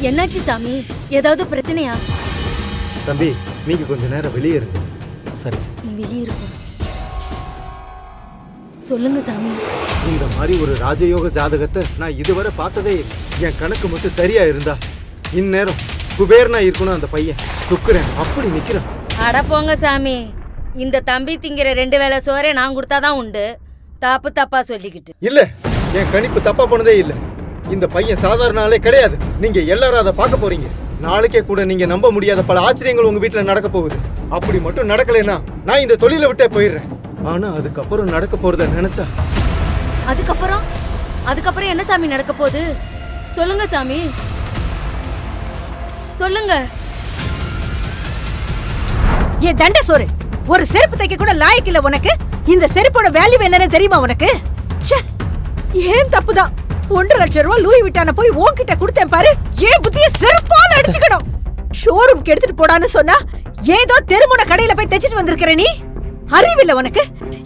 என்னாச்சு சாமி? ஏதாவது பிரச்சனையா? தம்பி, நீங்க கொஞ்ச நேரம் வெளியே இருங்க. சரி. நீ வெளியே இருக்க. சொல்லுங்க சாமி. இந்த மாதிரி ஒரு ராஜயோக ஜாதகத்தை நான் இதுவரை பார்த்ததே இல்லை. என் கணக்கு மட்டும் சரியா இருந்தா இந்நேரம் குபேரனா இருக்கணும். அந்த பையன் சுக்குறேன் அப்படி நிக்கிறான். அட போங்க சாமி. இந்த தம்பி திங்கிற 2 வேளை சோறே நான் கொடுத்தாதான் உண்டு. தப்பா சொல்லிக்கிட்டு இல்ல, என் கணிப்பு தப்பா போனதே இல்ல. இந்த பையன் சாதாரண ஆளே கிடையாது. நீங்க எல்லாரும் அதை பார்க்க போறீங்க. நாளைக்கே கூட நீங்க நம்ப முடியாத பல ஆச்சரியங்கள் உங்க வீட்டுல நடக்க போகுது. அப்படி மட்டும் நடக்கலைன்னா நான் இந்த தொழிலை விட்டே போயிடுறேன். ஆனா அதுக்கப்புறம் நடக்க போறத நினைச்சா. அதுக்கப்புறம் என்ன சாமி நடக்க போகுது? சொல்லுங்க சாமி, சொல்லுங்க. ஏன் தண்ட சோறு, ஒரு செருப்பு தைக்க கூட லாயக்கு இல்ல உனக்கு. இந்த செருப்போட வேல்யூ என்னன்னு தெரியுமா உனக்கு? ஏன் தப்புதான். 1.5 லட்சம் ரூபாய் லூயி விட்டான போய் உன்கிட்ட கொடுத்தேன் பாரு. ஏன் புத்திய செருப்பால அடிச்சுக்கணும். ஷோரூம்க்கு எடுத்துட்டு போடான்னு சொன்னா ஏதோ தெருமுன கடையில போய் தைச்சிட்டு வந்திருக்கிற நீ. அறிவில்ல உனக்கு?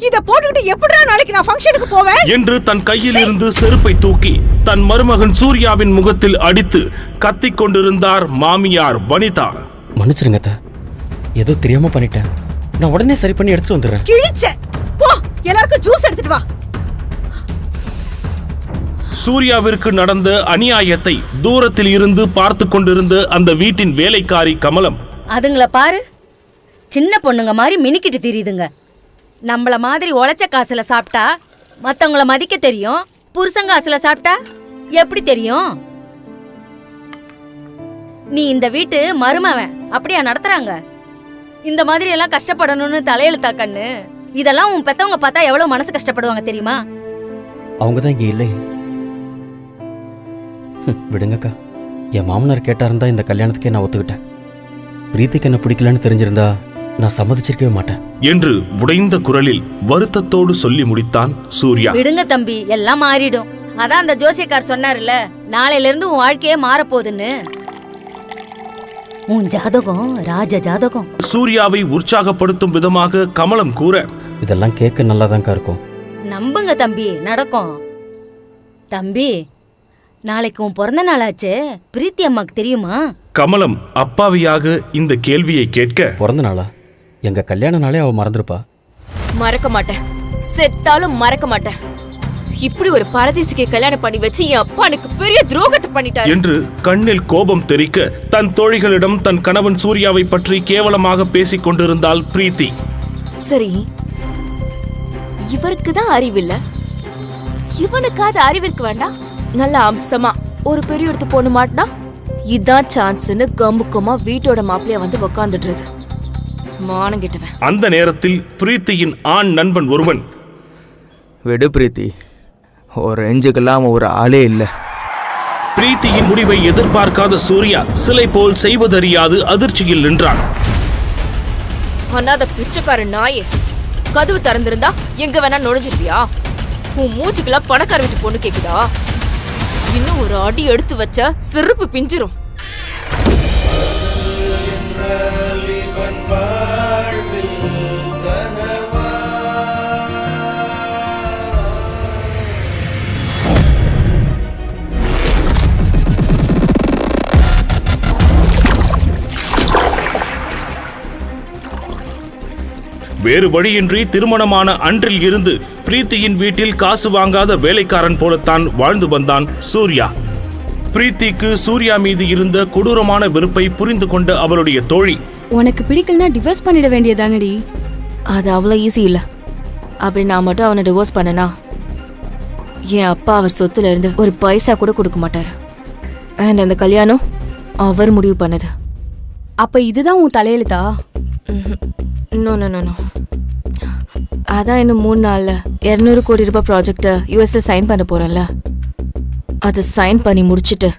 இத போட்டுக்கிட்டு எப்படிடா நாளைக்கு நான் ஃபங்க்ஷனுக்கு போவேன் என்று தன் கையில் இருந்து செருப்பை தூக்கி தன் மருமகன் சூர்யாவின் முகத்தில் அடித்து கத்திக் கொண்டிருந்தார் மாமியார் வனிதா. மன்னிச்சிருங்க அத்தை, ஏதோ தெரியாம பண்ணிட்டேன். நான் உடனே சரி பண்ணி எடுத்துட்டு வந்துடுறேன். கிழிச்ச போ, எல்லாருக்கும் ஜூஸ் எடுத்துட்டு வா. சூர்யாவிற்கு நடந்த அநியாயத்தை தூரத்தில் இருந்து பார்த்து கொண்டிருந்த அந்த வீட்டின் வேலைக்காரி கமலம், அதுங்கள பாரு, சின்ன பொண்ணுங்க மாதிரி மினிக்கிட்டு தெரியுதுங்க. நம்மள மாதிரி உழைச்ச காசுல சாப்பிட்டா மத்தவங்கள மதிக்க தெரியும். புருஷன் காசுல சாப்பிட்டா எப்படி தெரியும்? நீ இந்த வீட்டு மருமவன் அப்படியா நடத்துறாங்க? இந்த மாதிரி எல்லாம் கஷ்டப்படணும்னு தலையெழுத்தா கண்ணு? இதெல்லாம் உன் பெத்தவங்க பார்த்தா எவ்வளவு மனசு கஷ்டப்படுவாங்க தெரியுமா? அவங்கதான் இங்க இல்லை. விடுங்கக்கா, என் மாமனார் கேட்டா இருந்தா இந்த கல்யாணத்துக்கே நான் ஒத்துக்கிட்டேன். பிரீத்திக்கு என்ன பிடிக்கலன்னு தெரிஞ்சிருந்தா நான் சம்மதிச்சிருக்கவே மாட்டேன் என்று உடைந்த குரலில் வருத்தத்தோடு சொல்லி முடித்தான் சூர்யா. விடுங்க தம்பி, எல்லாம் மாறிடும். அதான் அந்த ஜோசியக்கார் சொன்னார்ல, நாளையில இருந்து உன் வாழ்க்கையே மாறப்போகுதுன்னு. உன் ஜாதகம் ராஜ ஜாதகம். சூர்யாவை உற்சாகப்படுத்தும் விதமாக கமலம் கூற, இதெல்லாம் கேட்க நல்லாதான்க்கா இருக்கும். நம்புங்க தம்பி, நடக்கும். தம்பி, நாளைக்கு உன் பிறந்த நாளாச்சு. பிரீத்தி அம்மாக்கு தெரியுமா? கமலம் அப்பாவியாக இந்த கேள்வியை கேட்க, பிறந்த நாளா? எங்க கல்யாண நாளே அவ மறந்துருப்பா. மறக்க மாட்டேன், செத்தாலும் மறக்க மாட்டேன். இப்படி ஒரு பரதேசிக்கு கல்யாணம் பண்ணி வச்சு என் அப்பா எனக்கு பெரிய துரோகத்தை பண்ணிட்டாரு என்று கண்ணில் கோபம் தெறிக்க தன் தோழிகளிடம் தன் கணவன் சூர்யாவை பற்றி கேவலமாக பேசிக் கொண்டிருந்தாள் பிரீத்தி. சரி, இவருக்கு தான் அறிவில்ல, இவனுக்காவது அறிவிற்கு வேண்டாம். நல்ல அம்சமா ஒரு பெரிய இடத்து பொண்ணு மாட்டினா இதான் சான்ஸ்னு கம்புக்கமா வீட்டோட மாப்பிளைய வந்து உக்காந்துடுறது. மானம் கெட்டவன். அந்த நேரத்தில் பிரீத்தியின் ஆண் நண்பன் ஒருவன், விடு பிரீத்தி, ஒரு ரேஞ்சுக்கெல்லாம் ஒரு ஆளே இல்லை. பிரீத்தியின் முடிவை எதிர்பார்க்காத சூர்யா சிலை போல் செய்வதறியாது அதிர்ச்சியில் நின்றான். அண்ணாத பிச்சைக்கார நாயே, கதவு திறந்திருந்தா எங்க வேணா நுழைஞ்சிருப்பியா? உன் மூச்சுக்கெல்லாம் பணக்கார வீட்டு பொண்ணு கேக்குதா? இன்னும் ஒரு அடி எடுத்து வச்ச செருப்பு பிஞ்சிரும். வேறு வழியின்றி திருமணமான அன்றில் இருந்து பிரீத்தியின் வீட்டில் காசு வாங்காத வேலைக்காரன் போலத்தான் வாழ்ந்து வந்தான் சூர்யா. பிரீத்திக்கு சூர்யா மீது இருந்த கொடூரமான வெறுப்பை புரிந்து கொண்ட அவளுடைய தோழி, உனக்கு பிடிக்கலனா டிவோர்ஸ் பண்ணிட வேண்டியதானடி. அது அவ்வளவு ஈஸி இல்ல. அப்படி நான் மட்டும் அவனை டிவோர்ஸ் பண்ணனா என் அப்பா அவர் சொத்துல இருந்து ஒரு பைசா கூட கொடுக்க மாட்டாரு. அண்ட் அந்த கல்யாணம் அவர் முடிவு பண்ணது. அப்ப இதுதான் உன் தலையெழுத்தா? No no no no. அதான் இன்னும் 3 நாள்ல 200 கோடி ரூபாய் ப்ராஜெக்ட யூஎஸ்ல சைன் பண்ண போறேன்ல. அதை சைன் பண்ணி முடிச்சுட்டு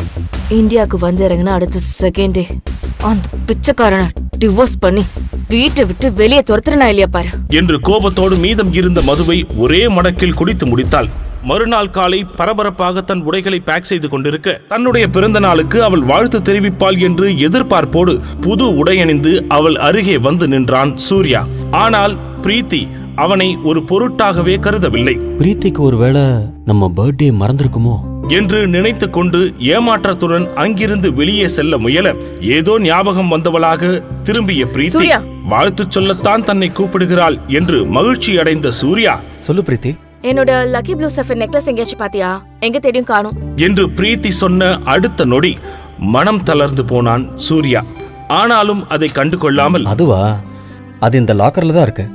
இந்தியாவுக்கு வந்து இறங்கினா அடுத்த செகண்டே அந்த பிச்சைக்காரனை டிவோர்ஸ் பண்ணி வீட்டை விட்டு வெளியே துரத்துறனா இல்லையா பாரு என்று கோபத்தோடு மீதம் இருந்த மதுவை ஒரே மடக்கில் குடித்து முடித்தாள். மறுநாள் காலை பரபரப்பாக தன் உடைகளை பேக் செய்து கொண்டிருக்க, தன்னுடைய பிறந்த நாளுக்கு அவள் வாழ்த்து தெரிவிப்பாள் என்று எதிர்பார்ப்போடு புது உடையணிந்து அவள் அருகே வந்து நின்றான் சூர்யா. ஆனால் பிரீத்தி அவனை ஒரு பொருட்டாகவே கருதவில்லை. பிரீத்திக்கு ஒருவேளை நம்ம பர்த்டே மறந்திருக்குமோ? என்று நினைத்து கொண்டு ஏமாற்றத்துடன் அங்கிருந்து வெளியே செல்ல முயல ஏதோ ஞாபகம் வந்தவளாக திரும்பிய பிரீத்தி சூர்யா. வாழ்த்து சொல்லத்தான் தன்னை கூப்பிடுகிறாள் என்று மகிழ்ச்சி அடைந்த சூர்யா சொல்லு பிரீத்தி. என்னோட லக்கி ப்ளூ சஃபர் நெக்லஸ் எங்கேயாச்சும் பாத்தியா? எங்க தேடியும் காணும். என்று பிரீத்தி சொன்ன அடுத்த நொடி மனம் தளர்ந்து போனான் சூர்யா. ஆனாலும் அதை கண்டு கொள்ளாமல் அதுவா? அது இந்த லாக்கர்ல தான் இருக்கு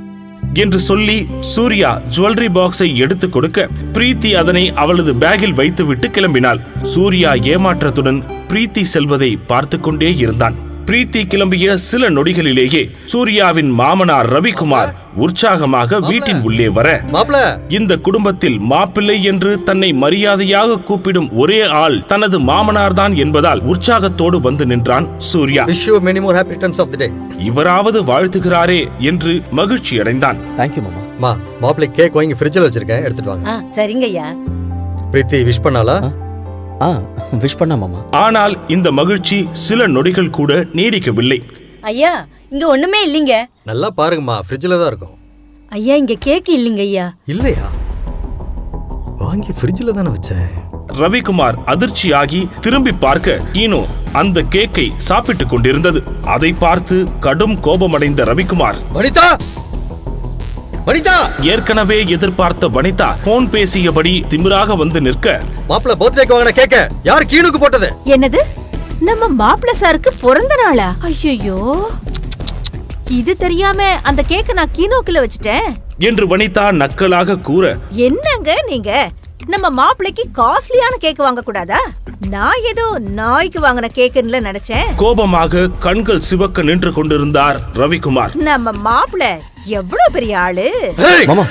என்று சொல்லி சூர்யா ஜுவல்லரி பாக்ஸை எடுத்து கொடுக்க பிரீத்தி அதனை அவளது பேக்கில் வைத்துவிட்டு கிளம்பினாள். சூர்யா ஏமாற்றத்துடன் பிரீத்தி செல்வதை பார்த்து கொண்டே இருந்தான். பிரீத்தி கிளம்பிய சில நொடிகளிலேயே சூர்யாவின் மாமனார் ரவிக்குமார் உற்சாகமாக வீட்டின் உள்ளே வர, இந்த குடும்பத்தில் மாப்பிள்ளை என்று தன்னை மரியாதையாக கூப்பிடும் ஒரே ஆள் தனது மாமனார் தான் என்பதால் உற்சாகத்தோடு வந்து நின்றான் சூர்யா. இவராவது வாழ்த்துகிறாரே என்று மகிழ்ச்சி அடைந்தான். தேங்க்யூ மாமா. மாப்பிள்ளை கேக் வாங்கி ஃப்ரிட்ஜில் வச்சிருக்கேன், எடுத்துட்டு வாங்க. சரிங்க ஐயா. பிரீத்தி விஷ் பண்ணாளா? விஷ் பண்ண மாமா. ஆனால் இந்த மகிழ்ச்சி சில நொடிகள் கூட நீடிக்கவில்லை. ஐயா இங்க ஒண்ணுமே இல்லைங்க. நல்லா பாருங்கம்மா, ஃப்ரிட்ஜில் தான் இருக்கும். ஐயா இங்க கேக் இல்லைங்க ஐயா. இல்லையா? வாங்கி ஃப்ரிட்ஜில் தானே வச்சேன். ரவிக்குமார் அதிர்ச்சியாகி திரும்பி பார்க்க ஈனோ அந்த கேக்கை சாப்பிட்டுக் கொண்டிருந்தது. அதை பார்த்து கடும் கோபமடைந்த ரவிக்குமார், வனிதா, வனிதா! ஏற்கனவே எதிர்பார்த்த வனிதா போன் பேசியபடி திமிராக வந்து நிற்க, மாப்பிள்ள பர்த்டேக்கு வாங்கின கேக்க யார் கீனுக்கு போட்டது? என்னது? நம்ம மாப்பிள்ள சாருக்கு பிறந்த நாளா? ஐயோ, இது தெரியாம அந்த கேக்க நான் கீனோக்குள்ள வச்சுட்டேன் என்று வனிதா நக்கலாக கூற, என்னங்க நீங்க? நம்ம மாப்பிள்ளைக்கு காஸ்ட்லியான கேக் வாங்க கூடாதா? நான் ஏதோ நாய்க்கு வாங்கின கேக்குன்னு நினைச்சேன். கோபமாக கண்கள் சிவக்க நின்று கொண்டிருந்தார் ரவிக்குமார். நம்ம மாப்பிள்ள எவ்வளவு பெரிய ஆளு! மாமா,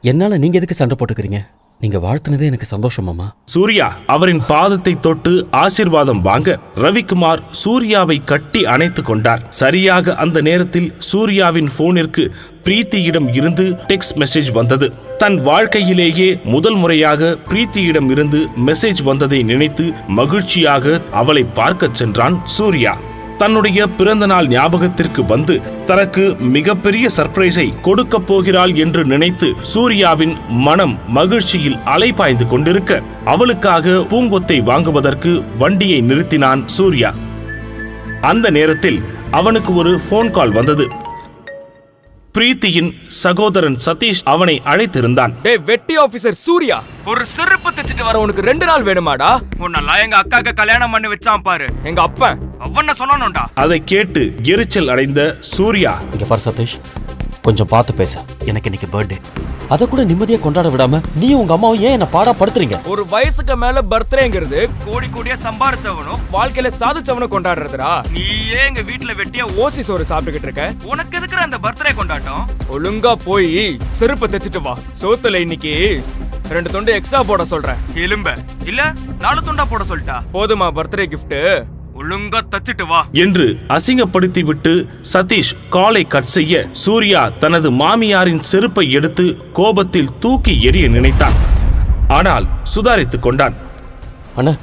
என்னால நீங்க எதுக்கு சண்டை போட்டுக்கிறீங்க? நீங்க வாழ்த்துனதே எனக்கு சந்தோஷம் மாமா. சூர்யா அவரின் பாதத்தை தொட்டு ஆசீர்வாதம் வாங்க ரவிக்குமார் சூர்யாவை கட்டி அணைத்துக் கொண்டார். சரியாக அந்த நேரத்தில் சூர்யாவின் போனிற்கு பிரீத்தியிடம் இருந்து டெக்ஸ்ட் மெசேஜ் வந்தது. தன் வாழ்க்கையிலேயே முதல் முறையாக பிரீத்தியிடம் இருந்து மெசேஜ் வந்ததை நினைத்து மகிழ்ச்சியாக அவளை பார்க்க சென்றான் சூர்யா. தன்னுடைய பிறந்த நாள் ஞாபகத்திற்கு வந்து தனக்கு மிகப்பெரிய சர்ப்ரைஸை கொடுக்க போகிறாள் என்று நினைத்து சூர்யாவின் மனம் மகிழ்ச்சியில் அலைபாய்ந்து கொண்டிருக்க அவளுக்காக பூங்கொத்தை வாங்குவதற்கு வண்டியை நிறுத்தினான் சூர்யா. அந்த நேரத்தில் அவனுக்கு ஒரு போன் கால் வந்தது. பிரீத்தியின் சகோதரன் சதீஷ் அவனை அழைத்திருந்தான். டேய் வெட்டி ஆபீசர் சூர்யா, ஒரு செருப்பு தைச்சிட்டு வர உனக்கு 2 நாள் வேணுமாடா? உன்னெல்லாம் எங்க அக்காக்கு கல்யாணம் பண்ணி வச்சான் பாரு எங்க அப்பன், அவன சொல்லணும்டா. அதை கேட்டு எரிச்சல் அடைந்த சூர்யா, இங்க பாரு சதீஷ், கொஞ்சம் பார்த்து பேச. எனக்கு இன்னைக்கு பர்த்டே, அதை கூட நிம்மதியா கொண்டாட விடாம நீ உங்க அம்மாவும் ஏன் என்ன பாடா படுத்துறீங்க? ஒரு வயசுக்கு மேல பர்த்டேங்கிறது கோடி கோடியா சம்பாரிச்சவனும் வாழ்க்கையில சாதிச்சவனும் கொண்டாடுறதுடா. நீ ஏன் எங்க வீட்டுல வெட்டியா ஓசி சோறு சாப்பிட்டுக்கிட்டு இருக்க? உனக்கு எதுக்குற அந்த பர்த்டே கொண்டாட்டம்? ஒழுங்கா போய் செருப்பு தைச்சிட்டு வா. சோத்துல இன்னைக்கு 2 துண்டு எக்ஸ்ட்ரா போட சொல்றேன். எலும்ப இல்ல 4 துண்டா போட சொல்லிட்டா போதுமா? பர்த்டே கிஃப்ட் ஒழுங்கா தச்சிட்டு வா என்று அசிங்கப்படுத்தி விட்டு சதீஷ் காலை கட் செய்ய சூர்யா தனது மாமியாரின் செருப்பை எடுத்து கோபத்தில் தூக்கி எறிய நினைத்தான். ஆனால் சுதாரித்துக் கொண்டான். அண்ணா,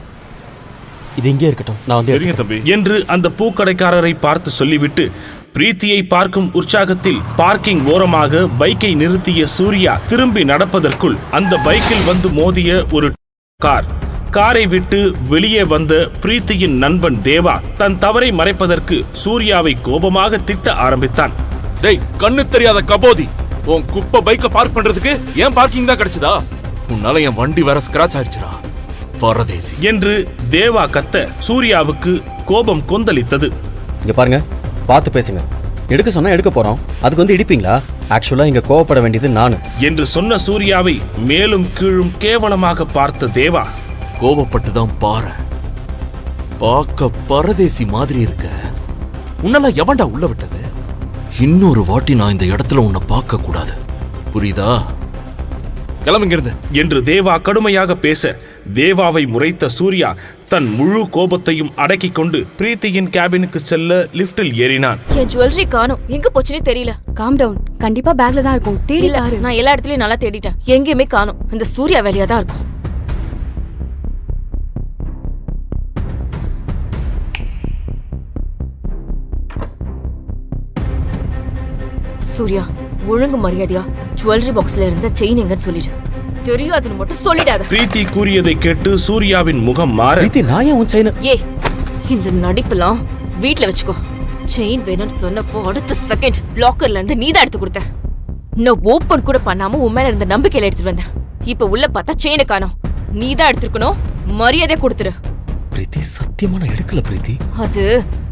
இது இங்கே இருக்கட்டும், நான் வந்து என்று அந்த பூக்கடைக்காரரை பார்த்து சொல்லிவிட்டு பிரீத்தியை பார்க்கும் உற்சாகத்தில் பார்க்கிங் ஓரமாக பைக்கை நிறுத்திய சூர்யா திரும்பி நடப்பதற்குள் அந்த பைக்கில் வந்து மோதிய ஒரு காரை விட்டு வெளியே வந்த பிரீத்தியின் நண்பன் தேவா தன் தவறை மறைப்பதற்கு சூர்யாவை கோபமாக திட்ட ஆரம்பித்தான். டேய், கண்ணு தெரியாத கபோதி, உன் குப்பை பைக்க பார்க் பண்றதுக்கு ஏன் பார்க்கிங் தான் கிடைச்சதா? உன்னால என் வண்டி வேற ஸ்கிராச் ஆயிடுச்சுடா பரதேசி என்று தேவா கத்த சூர்யாவுக்கு கோபம் கொந்தளித்தது. இங்க பாருங்க, பார்த்து பேசுங்க. எடுக்க சொன்னா எடுக்க போறோம், அதுக்கு வந்து இடிப்பீங்களா? ஆக்சுவலா இங்க கோவப்பட வேண்டியது நானு என்று சொன்ன சூர்யாவை மேலும் கீழும் கேவலமாக பார்த்த தேவா, கோவப்பட்டு தான் பாரு, பார்க்க பரதேசி மாதிரி இருக்க. உன்னெல்லாம் எவன்டா உள்ள விட்டது? இன்னொரு வாட்டி நான் இந்த இடத்துல உன்னை பார்க்க கூடாது, புரியுதா? கிளம்புங்கிருந்து என்று தேவா கடுமையாக பேச தேவாவை முறைத்த சூர்யா தன் முழு கோபத்தையும் அடக்கிக் கொண்டு பிரீத்தியின் கேபினுக்கு செல்ல லிப்டில் ஏறினான். என் ஜுவல்லரி காணோம், எங்க போச்சுன்னே தெரியல. காம் டவுன், கண்டிப்பா பேக்ல தான் இருக்கும். தேடி பாரு. நான் எல்லா இடத்துலயும் நல்லா தேடிட்டேன், எங்கேயுமே காணோம். இந்த சூர்யா வேலையா தான் இருக்கும். சூர்யா, ஒழுங்கு மரியாதையா ஜுவல்லரி பாக்ஸ்ல இருந்த செயின் எங்கன்னு சொல்லிடு. தெரியாதுன்னு மட்டும் சொல்லிடாத. பிரீத்தி கூறியதை கேட்டு சூர்யாவின் முகம் மாற, பிரீத்தி நான் ஏன் உன் செயினை ஏய், இந்த நடிப்பெல்லாம் வீட்ல வச்சுக்கோ. செயின் வேணும்னு சொன்னப்போ அடுத்த செகண்ட் லாக்கர்ல இருந்து நீதான் எடுத்து கொடுத்த. நான் ஓபன் கூட பண்ணாம உன் மேல இருந்த நம்பிக்கையில எடுத்துட்டு வந்தேன். இப்ப உள்ள பார்த்தா செயினை காணோம். நீதான் எடுத்துக்கணும். மரியாதை கொடுத்துரு. பிரீத்தி சத்தியமா நான் எடுக்கல பிரீத்தி. அது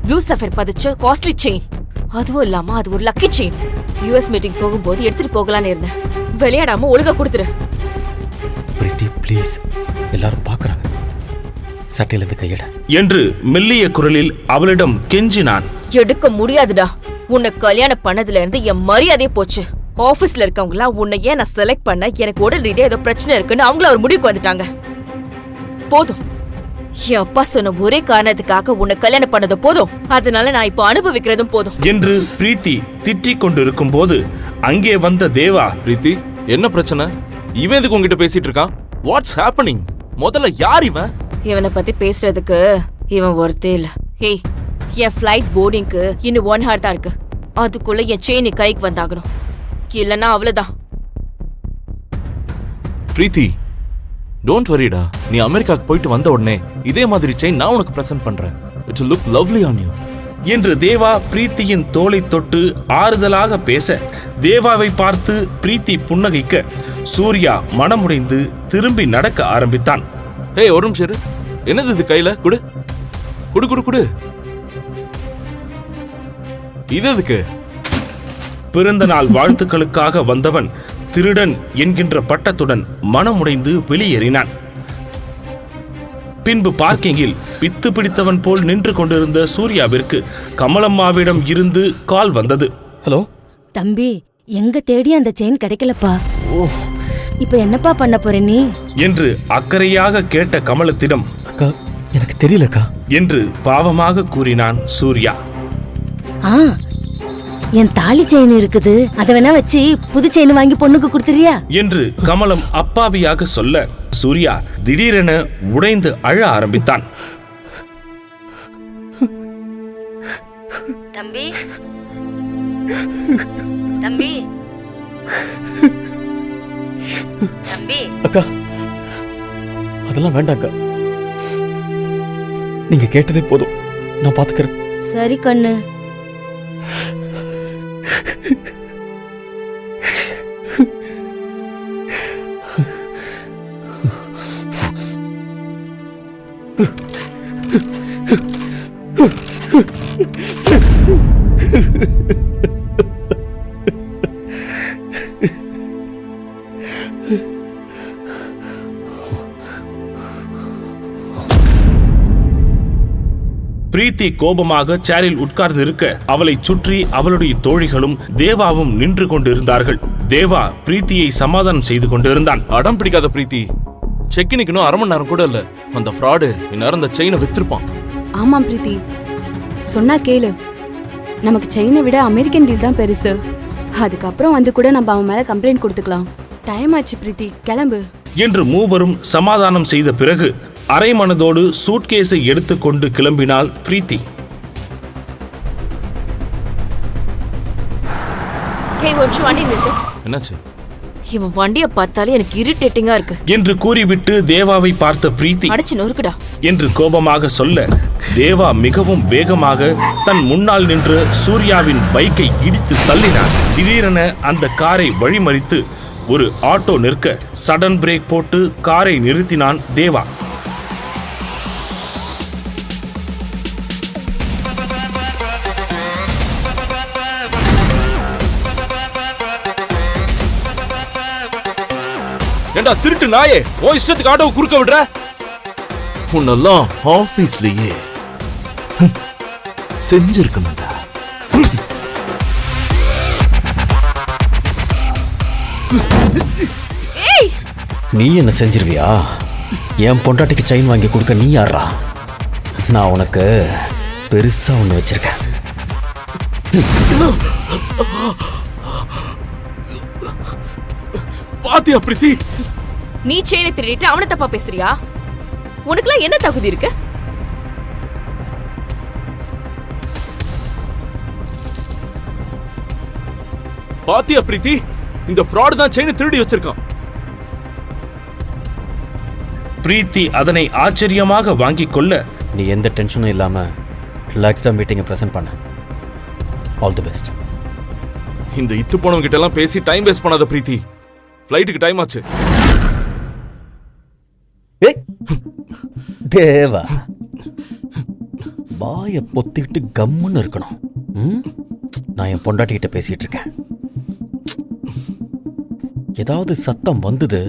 ப்ளூ சஃபர் பதிச்ச காஸ்ட்லி செயின். அதுவும் இல்லாம அது ஒரு லக்கி செயின். யுஎஸ் மீட்டிங் போகும்போது எடுத்துட்டு போகலான்னு இருந்தேன். விளையாடாம ஒழுங்கா கொடுத்துரு. பிரீத்தி ப்ளீஸ், எல்லாரும் பாக்குறாங்க. சட்டையில இருந்து கையட என்று மெல்லிய குரலில் அவளிடம் கெஞ்சினான். எடுக்க முடியாதுடா. உன்னை கல்யாணம் பண்ணதுல இருந்து என் மரியாதையே போச்சு. ஆபீஸ்ல இருக்கவங்களா உன்னை ஏன் நான் செலக்ட் பண்ண, எனக்கு உடல் ரீதியா ஏதோ பிரச்சனை இருக்குன்னு அவங்கள ஒரு முடிவுக்கு வந்துட்டாங்க. போதும், என் அப்பா சொன்ன ஒரே காரணத்துக்காக உன்னை கல்யாணம் பண்ணது போதும். அதனால நான் இப்போ அனுபவிக்கிறதும் போதும் என்று பிரீத்தி திட்டிக் கொண்டிருக்கும் போது அங்கே வந்த தேவா, பிரீத்தி, என்ன பிரச்சனை? இவன் எதுக்கு உங்ககிட்ட பேசிட்டு இருக்கான்? What's happening? முதல்ல யார் இவன்? இவனை பத்தி பேசுறதுக்கு இவன் ஒருத்தே இல்ல. ஏய், என் ஃபிளைட் போர்டிங்க்கு இன்னும் 1 hour தான் இருக்கு. அதுக்குள்ள என் செயின் கைக்கு வந்தாகணும். இல்லன்னா அவ்வளவுதான். பிரீத்தி, டோன்ட் வரிடா. நீ அமெரிக்காக்கு போயிட்டு வந்த உடனே இதே மாதிரி செயின் நான் உனக்கு பிரசன்ட் பண்றேன். It will look lovely on you. என்று தேவா பிரீத்தியின் தோளை தொட்டு ஆறுதலாக பேச, தேவாவை பார்த்து பிரீத்தி புன்னகைக்க சூர்யா மனமுடைந்து திரும்பி நடக்க ஆரம்பித்தான். ஏய், ஒரு நிமிஷம் இரு. என்னது இது கையில? குடு குடு குடு குடு. இது எதுக்கு? பிறந்த நாள் வாழ்த்துக்களுக்காக வந்தவன் திருடன் என்கின்ற பட்டத்துடன் மனமுடைந்து வெளியேறினான். பின்பு பார்க்கிங்கில் பித்து பிடித்தவன் போல் நின்று கொண்டிருந்த சூர்யாவிற்கு கமலம்மாவிடம் இருந்து கால் வந்தது. ஹலோ தம்பி, எங்க தேடி அந்த செயின் கிடைக்கலப்பா. இப்ப என்னப்பா பண்ண போற நீ என்று அக்கறையாக கேட்ட கமலத்திடம், அக்கா எனக்கு தெரியலக்கா என்று பாவமாக கூறினான் சூர்யா. ஆ, என் தாலி செயின் இருக்குது, அத வேணா வச்சு புது செயின் வாங்கி பொண்ணுக்கு கொடுத்துறியா என்று கமலம் அப்பாவியாக சொல்ல, சூர்யா திடீரென உடைந்து அழ ஆரம்பித்தான். தம்பி தம்பி தம்பி அக்கா, அதெல்லாம் வேண்டாம்க்கா. நீங்க கேட்டதே போதும், நான் பாத்துக்கிறேன். சரி கண்ணு. பிரீத்தி கோபமாக சேரில் உட்கார்ந்து இருக்க, அவளை சுற்றி அவளுடைய தோழிகளும் தேவாவும் நின்று கொண்டிருந்தார்கள். தேவா பிரீத்தியை சமாதானம் செய்து கொண்டிருந்தான். அடம் பிடிக்காத பிரீத்தி. செக்கினுக்கு இன்னும் 1/2 மணி நேரம் கூட இல்ல. அந்த ஃப்ராடு இந்நேரம் அந்த செயினை வித்திருப்பான். ஆமாம் பிரீத்தி, சொன்னா கேளு. நமக்கு செயினை விட அமெரிக்கன் டீல் தான் பெருசு. அதுக்கப்புறம் வந்து கூட நம்ம அவன் மேல கம்ப்ளைண்ட் கொடுத்துக்கலாம். டைம் ஆச்சு பிரீத்தி, கிளம்பு என்று மூவரும் சமாதானம் செய்த பிறகு அரை மனதோடு சூட்கேஸை எடுத்துக்கொண்டு கிளம்பினாள் பிரீத்தி. என்னாச்சு? இவன் வண்டிய பார்த்தாலே எனக்கு இரிட்டேட்டிங்கா இருக்கு என்று கூறிவிட்டு தேவாவை பார்த்த பிரீத்தி, அடிச்சு நொறுக்குடா என்று கோபமாக சொல்ல, தேவா மிகவும் வேகமாக தன் முன்னால் நின்ற சூர்யாவின் பைக்கை இடித்து தள்ளினார். திடீரென அந்த காரை வழிமறித்து ஒரு ஆட்டோ நிற்க சடன் பிரேக் போட்டு காரை நிறுத்தினான் தேவா. ஏண்டா திருட்டு நாயே, ஓ இஷ்டத்துக்கு ஆட்டோவை குறுக்க விடுற? உன்னெல்லாம் ஆபீஸ்லயே செஞ்சிருக்கணும்டா. நீ என்ன செஞ்சிருவியா? என் பொண்டாட்டிக்கு செயின் வாங்கி கொடுக்க நீ யாரா? நான் உனக்கு பெருசா ஒண்ணு வச்சிருக்கேன். பாத்தியா பிரீத்தி? நீ செயினை திருடிட்டு அவனை தப்பா பேசுறியா? உனக்குலாம் என்ன தகுதி இருக்கு? பாத்தியா பிரீத்தி? இந்த ஃப்ராட் தான் செயினை திருடி வச்சிருக்கான். பிரீத்தி அதனை ஆச்சரியமாக வாங்கிக் கொள்ள, நீ எந்த டென்ஷனும் இல்லாம ரிலாக்ஸ்டா மீட்டிங்கை ப்ரெசென்ட் பண்ண. All the best. இந்த இத்து போனவங்க கிட்ட எல்லாம் பேசி டைம் வேஸ்ட் பண்ணாத பிரீத்தி. ஃப்ளைட்டுக்கு டைம் ஆச்சு. தேவா, வாயை பொத்திக்கிட்டு கம்முன்னு இருக்கணும். நான் என் பொண்டாட்டிகிட்ட பேசிட்டு இருக்கேன். ஏதாவது சத்தம் வந்தது,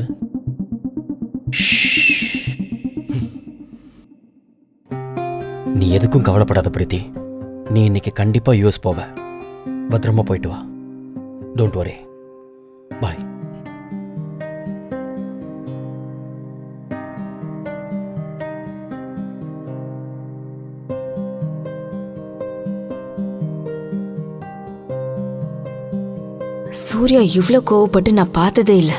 நீ எதுக்கும் கவலைப்படாத பிரீத்தி. நீ இன்னைக்கு கண்டிப்பா யூஎஸ் போவ. பத்திரமா போயிட்டு வா. Don't worry. பாய். சூர்யா இவ்ளோ கோவப்பட்டு நான் பார்த்ததே இல்ல.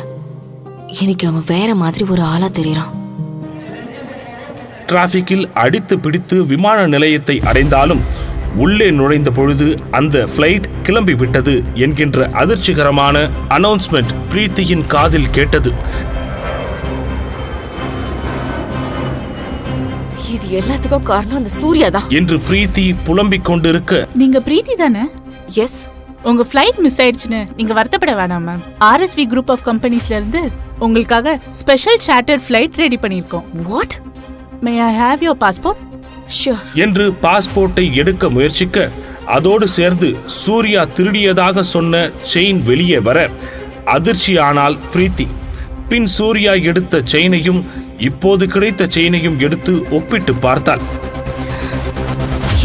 எனக்கு அவன் வேற மாதிரி ஒரு ஆளா தெரியறான். டிராபிக்கில் அடித்து பிடித்து விமான நிலையத்தை அடைந்தாலும் உள்ளே நுழைந்த பொழுது அந்த ஃப்ளைட் கிளம்பி விட்டது என்கின்ற அதிர்ச்சிகரமான அனௌன்ஸ்மெண்ட் பிரீத்தியின் காதில் கேட்டது. இது எல்லாத்துக்கும் காரணம் அந்த சூர்யா தான் என்று பிரீத்தி புலம்பிக் கொண்டிருக்க, நீங்க பிரீத்தி தானே? எஸ். உங்க ஃப்ளைட் மிஸ் ஆயிடுச்சுன்னு நீங்க வருத்தப்பட வேணாம் மேம். RSV குரூப் ஆஃப் கம்பெனிஸ்ல இருந்து உங்களுக்காக ஸ்பெஷல் சார்ட்டர்ட் ஃப்ளைட் ரெடி பண்ணிருக்கோம். What? May I have your passport? Sure. என்று பாஸ்போர்ட்டை எடுக்க முயற்சிக்க, அதோடு சேர்ந்து சூர்யா திருடியதாக சொன்ன செயின் வெளியே வர அதிர்ச்சியானால் பிரீத்தி. பின் சூர்யா எடுத்த செயினையும் இப்போது கிடைத்த செயினையும் எடுத்து ஒப்பிட்டு பார்த்தாள்.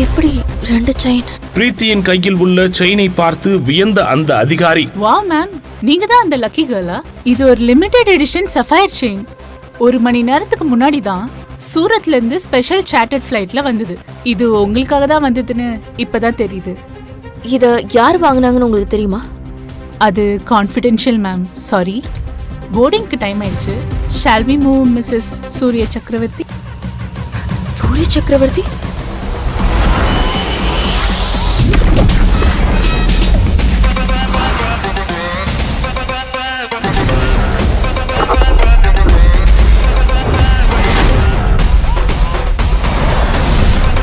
எப்படி ரெண்டு செயின்? பிரீத்தியின் கையில் உள்ள செயினை பார்த்து வியந்த அந்த அதிகாரி, வாவ் மேம், நீங்க தான் அந்த லக்கி கேர்லா? இது ஒரு லிமிடெட் எடிஷன் சஃபயர் செயின். 1 மணி நேரத்துக்கு முன்னாடி தான் சூரத்ல இருந்து ஸ்பெஷல் சார்ட்டர்ட் ஃப்ளைட்ல வந்தது. இது உங்களுக்காக தான் வந்ததுன்னு இப்பதான் தெரியுது. இத யார் வாங்குனாங்கன்னு உங்களுக்கு தெரியுமா? அது கான்ஃபிடென்ஷியல் மேம். சாரி. போர்டிங்க்கு டைம் ஆயிடுச்சு. Shall we move Mrs Surya Chakravarthy? Surya சக்கரவர்த்தி?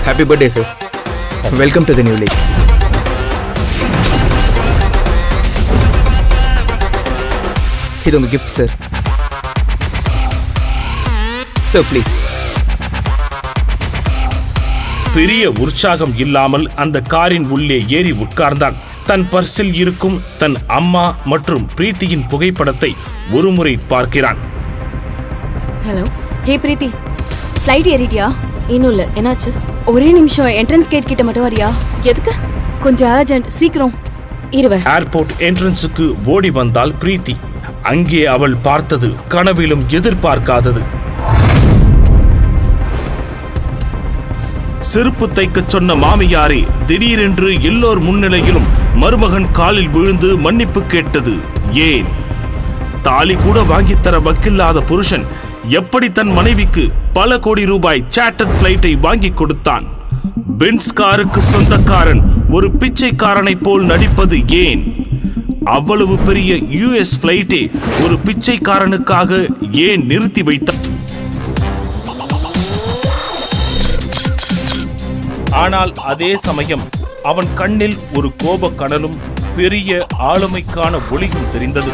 Happy birthday, sir. Welcome to the new league. இது உங்க gift, sir. Sir, please. பெரிய உற்சாகம் இல்லாமல் அந்த காரின் உள்ளே ஏறி உட்கார்ந்தான். தன் பர்சில் இருக்கும் தன் அம்மா மற்றும் பிரீத்தியின் புகைப்படத்தை ஒருமுறை பார்க்கிறான். ஹலோ. ஹே பிரீத்தி, ஃப்ளைட் ஏறிட்டியா? இன்னும் இல்ல. என்னாச்சு? ஒரே நிமிஷம், என்ட்ரன்ஸ் கேட் கிட்ட மட்டும் வரியா? எதுக்கு? கொஞ்சம் அர்ஜென்ட், சீக்கிரம். இருவர். ஏர்போர்ட் என்ட்ரன்ஸுக்கு ஓடி வந்தாள் பிரீத்தி. அங்கே அவள் பார்த்தது கனவிலும் எதிர்பார்க்காதது. செருப்பு தைக்கச் சொன்ன மாமியாரே திடீரென்று எல்லோர் முன்னிலையிலும் மருமகன் காலில் விழுந்து மன்னிப்பு கேட்டது ஏன்? தாலி கூட வாங்கித்தர வக்கில்லாத புருஷன் எப்படி தன் மனைவிக்கு பல கோடி ரூபாய் சார்ட்டர்ட் ஃப்ளைட்டை வாங்கி கொடுத்தான்? பென்ஸ் காருக்கு சொந்தக்காரன் ஒரு பிச்சைக்காரனை போல் நடிப்பது ஏன்? அவ்வளவு பெரிய US ஃப்ளைட்டை ஒரு பிச்சைக்காரனுக்காக ஏன் நிறுத்தி வைத்தான்? ஆனால் அதே சமயம் அவன் கண்ணில் ஒரு கோபக் கடலும் பெரிய ஆளுமைக்கான ஒளியும் தெரிந்தது.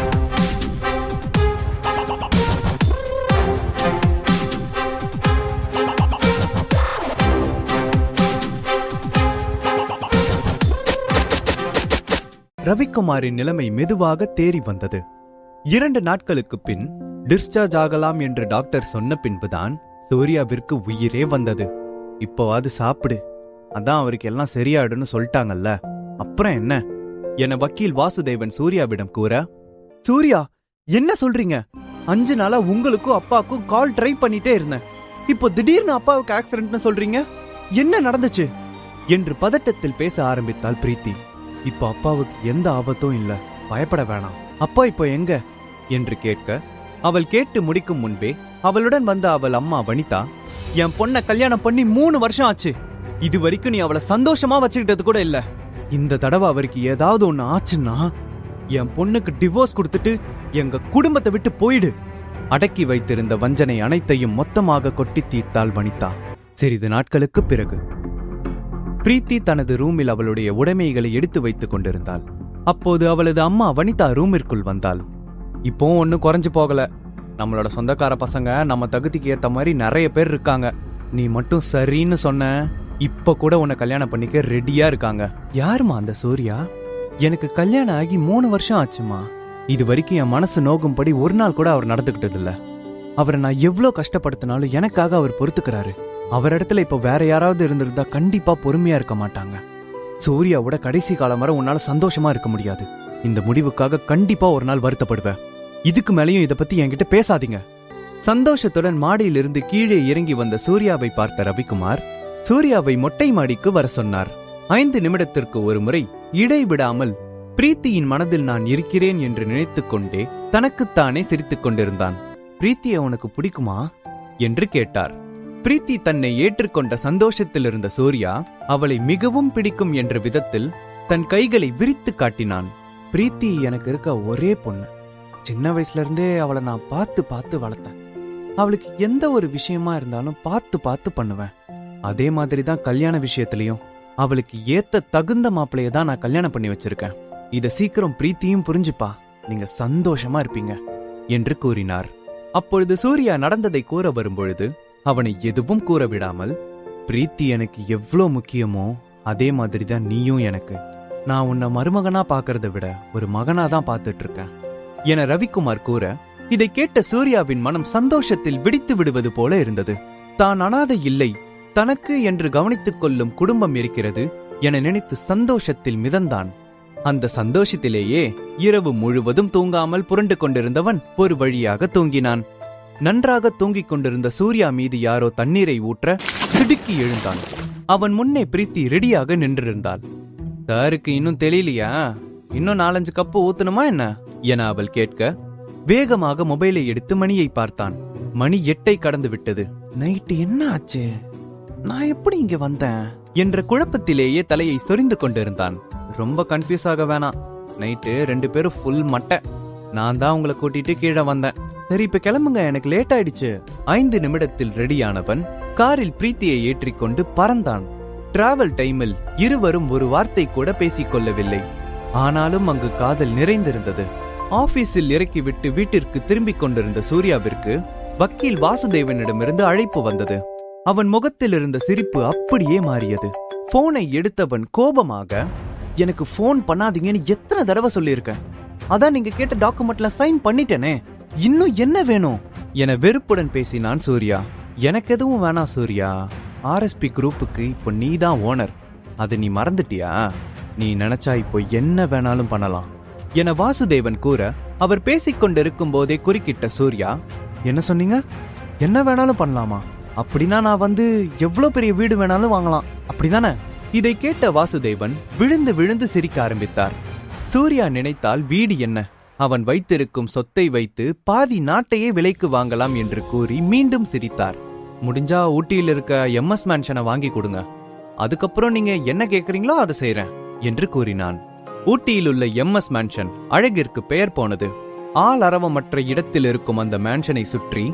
ரவிக்குமாரின் நிலைமை மெதுவாக தேறி வந்தது. 2 நாட்களுக்கு பின் டிஸ்சார்ஜ் ஆகலாம் என்று டாக்டர் சொன்ன பின்புதான் சூர்யாவிற்கு உயிரே வந்தது. இப்போவாது சாப்பிடு, அதான் அவருக்கு எல்லாம் சரியாயிடுன்னு சொல்லிட்டாங்கல்ல, அப்புறம் என்ன என வக்கீல் வாசுதேவன் சூர்யாவிடம் கூற, சூர்யா என்ன சொல்றீங்க? 5 நாளா உங்களுக்கும் அப்பாவுக்கும் கால் ட்ரை பண்ணிட்டே இருந்தேன். இப்போ திடீர்னு அப்பாவுக்கு ஆக்சிடென்ட்னு சொல்றீங்க, என்ன நடந்துச்சு என்று பதட்டத்தில் பேச ஆரம்பித்தாள் பிரீத்தி. இப்போ அப்பாவுக்கு எந்த ஆபத்தும் இல்ல, பயப்பட வேணாம். அப்பா இப்போ எங்க என்று கேட்க, அவள் கேட்டு முடிக்கும் முன்பே அவளுடன் வந்த அவள் அம்மா வனிதா, என் பொண்ணை கல்யாணம் பண்ணி 3 வருஷம் ஆச்சு, இது வரைக்கும் நீ அவளை சந்தோஷமா வச்சுக்கிட்டது கூட இல்ல. இந்த தடவை அவருக்கு ஏதாவது ஒண்ணு ஆச்சுன்னா என் பொண்ணுக்கு டிவோர்ஸ் கொடுத்துட்டு எங்க குடும்பத்தை விட்டு போயிடு அடக்கி வைத்திருந்த வஞ்சனை அனைத்தையும் மொத்தமாக கொட்டி தீர்த்தாள் வனிதா. சிறிது நாட்களுக்கு பிறகு பிரீத்தி தனது ரூமில் அவளுடைய உடைமைகளை எடுத்து வைத்துக் கொண்டிருந்தாள். அப்போது அவளது அம்மா வனிதா ரூமிற்குள் வந்தாள். இப்போ ஒன்னும் குறைஞ்சு போகல. நம்மளோட சொந்தக்கார பசங்க நம்ம தகுதிக்கு ஏத்த மாதிரி நிறைய பேர் இருக்காங்க. நீ மட்டும் சரின்னு சொன்ன, இப்ப கூட உன்னை கல்யாணம் பண்ணிக்க ரெடியா இருக்காங்க. யாருமா அந்த சூர்யா? எனக்கு கல்யாணம் ஆகி 3 வருஷம் ஆச்சுமா. இது வரைக்கும் என் மனசு நோகும்படி ஒரு நாள் கூட அவர் நடந்துகிட்டது இல்ல. அவரை நான் எவ்வளவு கஷ்டப்படுத்தினாலும் எனக்காக அவர் பொறுத்துக்கிறாரு. அவர் இடத்துல இப்ப வேற யாராவது இருந்திருந்தா கண்டிப்பா பொறுமையா இருக்க மாட்டாங்க. சூர்யாவோட கடைசி காலம் வரை உன்னால சந்தோஷமா இருக்க முடியாது. இந்த முடிவுக்காக கண்டிப்பா ஒரு நாள் வருத்தப்படுவேன். இதுக்கு மேலேயும் இதை பத்தி என்கிட்ட பேசாதீங்க. சந்தோஷத்துடன் மாடியிலிருந்து கீழே இறங்கி வந்த சூர்யாவை பார்த்த ரவிக்குமார் சூர்யாவை மொட்டை மாடிக்கு வர சொன்னார். 5 நிமிடத்திற்கு ஒரு முறை இடைவிடாமல் பிரீத்தியின் மனதில் நான் இருக்கிறேன் என்று நினைத்துக் கொண்டே தனக்குத்தானே சிரித்துக் கொண்டிருந்தான். பிரீத்தியை உனக்கு பிடிக்குமா என்று கேட்டார். பிரீத்தி தன்னை ஏற்றுக்கொண்ட சந்தோஷத்தில் இருந்த சூர்யா அவளை மிகவும் பிடிக்கும் என்ற விதத்தில் தன் கைகளை விரித்து காட்டினான். பிரீத்தி எனக்கு இருக்க ஒரே பொண்ணு. சின்ன வயசுல இருந்தே அவளை நான் பார்த்து பார்த்து வளர்த்தேன். அவளுக்கு எந்த ஒரு விஷயமா இருந்தாலும் பார்த்து பார்த்து பண்ணுவேன். அதே மாதிரிதான் கல்யாண விஷயத்திலையும் அவளுக்கு ஏத்த தகுந்த மாப்பிளைய தான் நான் கல்யாணம் பண்ணி வச்சிருக்கேன். இத சீக்கிரம் பிரீத்தியும் புரிஞ்சுப்பா, நீங்க சந்தோஷமா இருப்பீங்க என்று கூறினார். அப்பொழுது சூர்யா நடந்ததை கூற வரும்பொழுது அவனை எதுவும் கூற விடாமல், பிரீத்தி எனக்கு எவ்வளோ முக்கியமோ அதே மாதிரிதான் நீயும் எனக்கு. நான் உன்னை மருமகனா பாக்குறத விட ஒரு மகனாதான் பார்த்துட்டு இருக்கேன் என ரவிக்குமார் கூற, இதை கேட்ட சூர்யாவின் மனம் சந்தோஷத்தில் வெடித்து விடுவது போல இருந்தது. தான் அனாதை இல்லை, தனக்கு என்று கவனித்துக் கொள்ளும் குடும்பம் இருக்கிறது என நினைத்து சந்தோஷத்தில் மிதந்தான். அந்த சந்தோஷத்திலேயே இரவு முழுவதும் தூங்காமல் புரண்டு கொண்டிருந்தவன் ஒரு வழியாக தூங்கினான். நன்றாக தூங்கிக் கொண்டிருந்த சூர்யா மீது யாரோ தண்ணீரை ஊற்ற திடுக்கி எழுந்தான். அவன் முன்னே பிரீத்தி ரெடியாக நின்றிருந்தாள். சாருக்கு இன்னும் தெரியலையா? இன்னும் 4-5 கப்பு ஊத்தணுமா என்ன என அவள் கேட்க, வேகமாக மொபைலை எடுத்து மணியை பார்த்தான். மணி 8 கடந்து விட்டது. நைட்டு என்ன ஆச்சு? நான் எப்படி இங்க வந்தேன் என்ற குழப்பத்திலேயே தலையை சொரிந்து கொண்டிருந்தான். ரொம்ப கன்ஃபியூஸ் ஆக வேணாம். நைட்டு 2 பேரும் ஃபுல் மட்டை. நான் தான் உங்களை கூட்டிட்டு கீழே வந்தேன். சரி இப்ப கிளம்புங்க, எனக்கு லேட் ஆயிடுச்சு. 5 நிமிடத்தில் ரெடியானவன் காரில் பிரீத்தியை ஏற்றிக்கொண்டு பறந்தான். டிராவல் டைமில் இருவரும் ஒரு வார்த்தை கூட பேசிக்கொள்ளவில்லை. ஆனாலும் அங்கு காதல் நிறைந்திருந்தது. ஆபீஸில் இறக்கிவிட்டு வீட்டிற்கு திரும்பிக் கொண்டிருந்த சூர்யாவிற்கு வக்கீல் வாசுதேவனிடமிருந்து அழைப்பு வந்தது. அவன் முகத்தில் இருந்த சிரிப்பு அப்படியே மாறியது. போனை எடுத்தவன் கோபமாக, எனக்கு போன் பண்ணாதீங்கன்னு எத்தனை தடவை சொல்லியிருக்கேன். அதான் நீங்க கேட்ட டாக்குமெண்ட்ல சைன் பண்ணிட்டேனே, இன்னும் என்ன வேணும் என வெறுப்புடன் பேசினான் சூர்யா. எனக்கு எதுவும் வேணாம் சூர்யா, RSP குரூப்புக்கு இப்போ நீ தான் ஓனர். அது நீ மறந்துட்டியா? நீ நினைச்சா இப்போ என்ன வேணாலும் பண்ணலாம் என வாசுதேவன் கூற, அவர் பேசிக்கொண்டிருக்கும் போதே குறுக்கிட்ட சூர்யா, என்ன சொன்னீங்க? என்ன வேணாலும் பண்ணலாமா? அப்படின்னா நான் வந்து எவ்வளவு பெரிய வீடு வேணாலும் வாங்கலாம், அப்படிதானே? இதை கேட்ட வாசுதேவன் விழுந்து விழுந்து சிரிக்க ஆரம்பித்தார். சூர்யா நினைத்தால் வீடு என்ன, அவன் வைத்திருக்கும் சொத்தை வைத்து பாதி நாட்டையே விலைக்கு வாங்கலாம் என்று கூறி மீண்டும் சிரித்தார். முடிஞ்சா ஊட்டியில் இருக்க MS மேன்ஷனை வாங்கி கொடுங்க, அதுக்கப்புறம் நீங்க என்ன கேக்குறீங்களோ அதை செய்றேன் என்று கூறினான். ஊட்டியில் உள்ள MS மேன்ஷன் அழகிற்கு பெயர் போனது. ஆள் அரவமற்ற இடத்தில் இருக்கும் அந்த மேன்ஷனை சுற்றி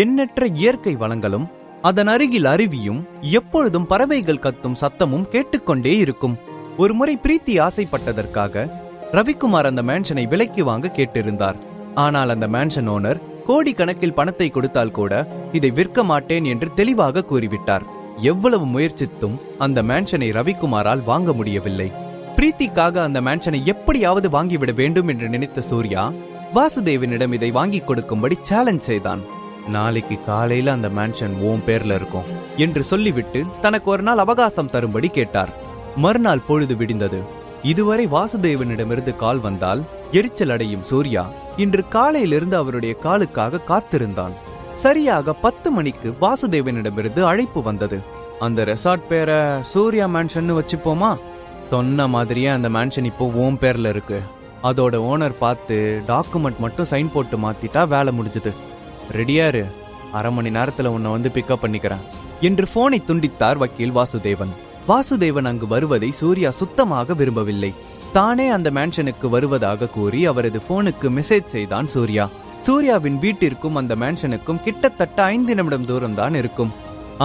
எண்ணற்ற இயற்கை வளங்களும் அதன் அருகில் அருவியும் எப்பொழுதும் பறவைகள் கத்தும் சத்தமும் கேட்டுக்கொண்டே இருக்கும். ஒருமுறை பிரீத்தி ஆசைப்பட்டதற்காக ரவிக்குமார் அந்த மேன்ஷனை விலைக்கு வாங்க கேட்டிருந்தார். ஆனால் அந்த மேன்ஷன் ஓனர் கோடிக்கணக்கில் பணத்தை கொடுத்தால் கூட இதை விற்க மாட்டேன் என்று தெளிவாக கூறிவிட்டார். எவ்வளவு முயற்சித்தும் அந்த மேன்ஷனை ரவிக்குமாரால் வாங்க முடியவில்லை. பிரீத்திக்காக அந்த மேன்ஷனை எப்படியாவது வாங்கிவிட வேண்டும் என்று நினைத்த சூர்யா வாசுதேவனிடம் இதை வாங்கி கொடுக்கும்படி சேலஞ்ச் செய்தான். நாளைக்கு காலையில அந்த மேன்ஷன் உன் பேர்ல இருக்கும் என்று சொல்லிவிட்டு தனக்கு ஒரு நாள் அவகாசம் தரும்படி கேட்டார். மறுநாள் பொழுது விடிந்தது. இதுவரை வாசுதேவனிடமிருந்து கால் வந்தால் எரிச்சல் அடையும் சூர்யா இன்று காலையிலிருந்து அவருடைய காலுக்காக காத்திருந்தான். சரியாக 10 மணிக்கு வாசுதேவனிடமிருந்து அழைப்பு வந்தது. அந்த ரெசார்ட் பேரை சூர்யா மேன்ஷன் வச்சுப்போமா? சொன்ன மாதிரியே அந்த மேன்ஷன் இப்போ உன் பேர்ல இருக்கு. அதோட ஓனர் பார்த்து டாக்குமெண்ட் மட்டும் சைன் போட்டு மாத்திட்டா வேலை முடிஞ்சது. ரெடியாரு, 1/2 மணி நேரத்துல உன்னை வந்து பிக்கப் பண்ணிக்கிறேன் என்று போனை துண்டித்தார் வக்கீல் வாசுதேவன். வாசுதேவன் அங்கு வருவதை சூர்யா சுத்தமாக விரும்பவில்லை. தானே அந்த மேன்ஷனுக்கு வருவதாக கூறி அவரது போனுக்கு மெசேஜ் செய்தான் சூர்யா. சூர்யாவின் வீட்டிற்கும் அந்த மேன்ஷனுக்கும் கிட்டத்தட்ட 5 நிமிடம் தூரம் தான் இருக்கும்.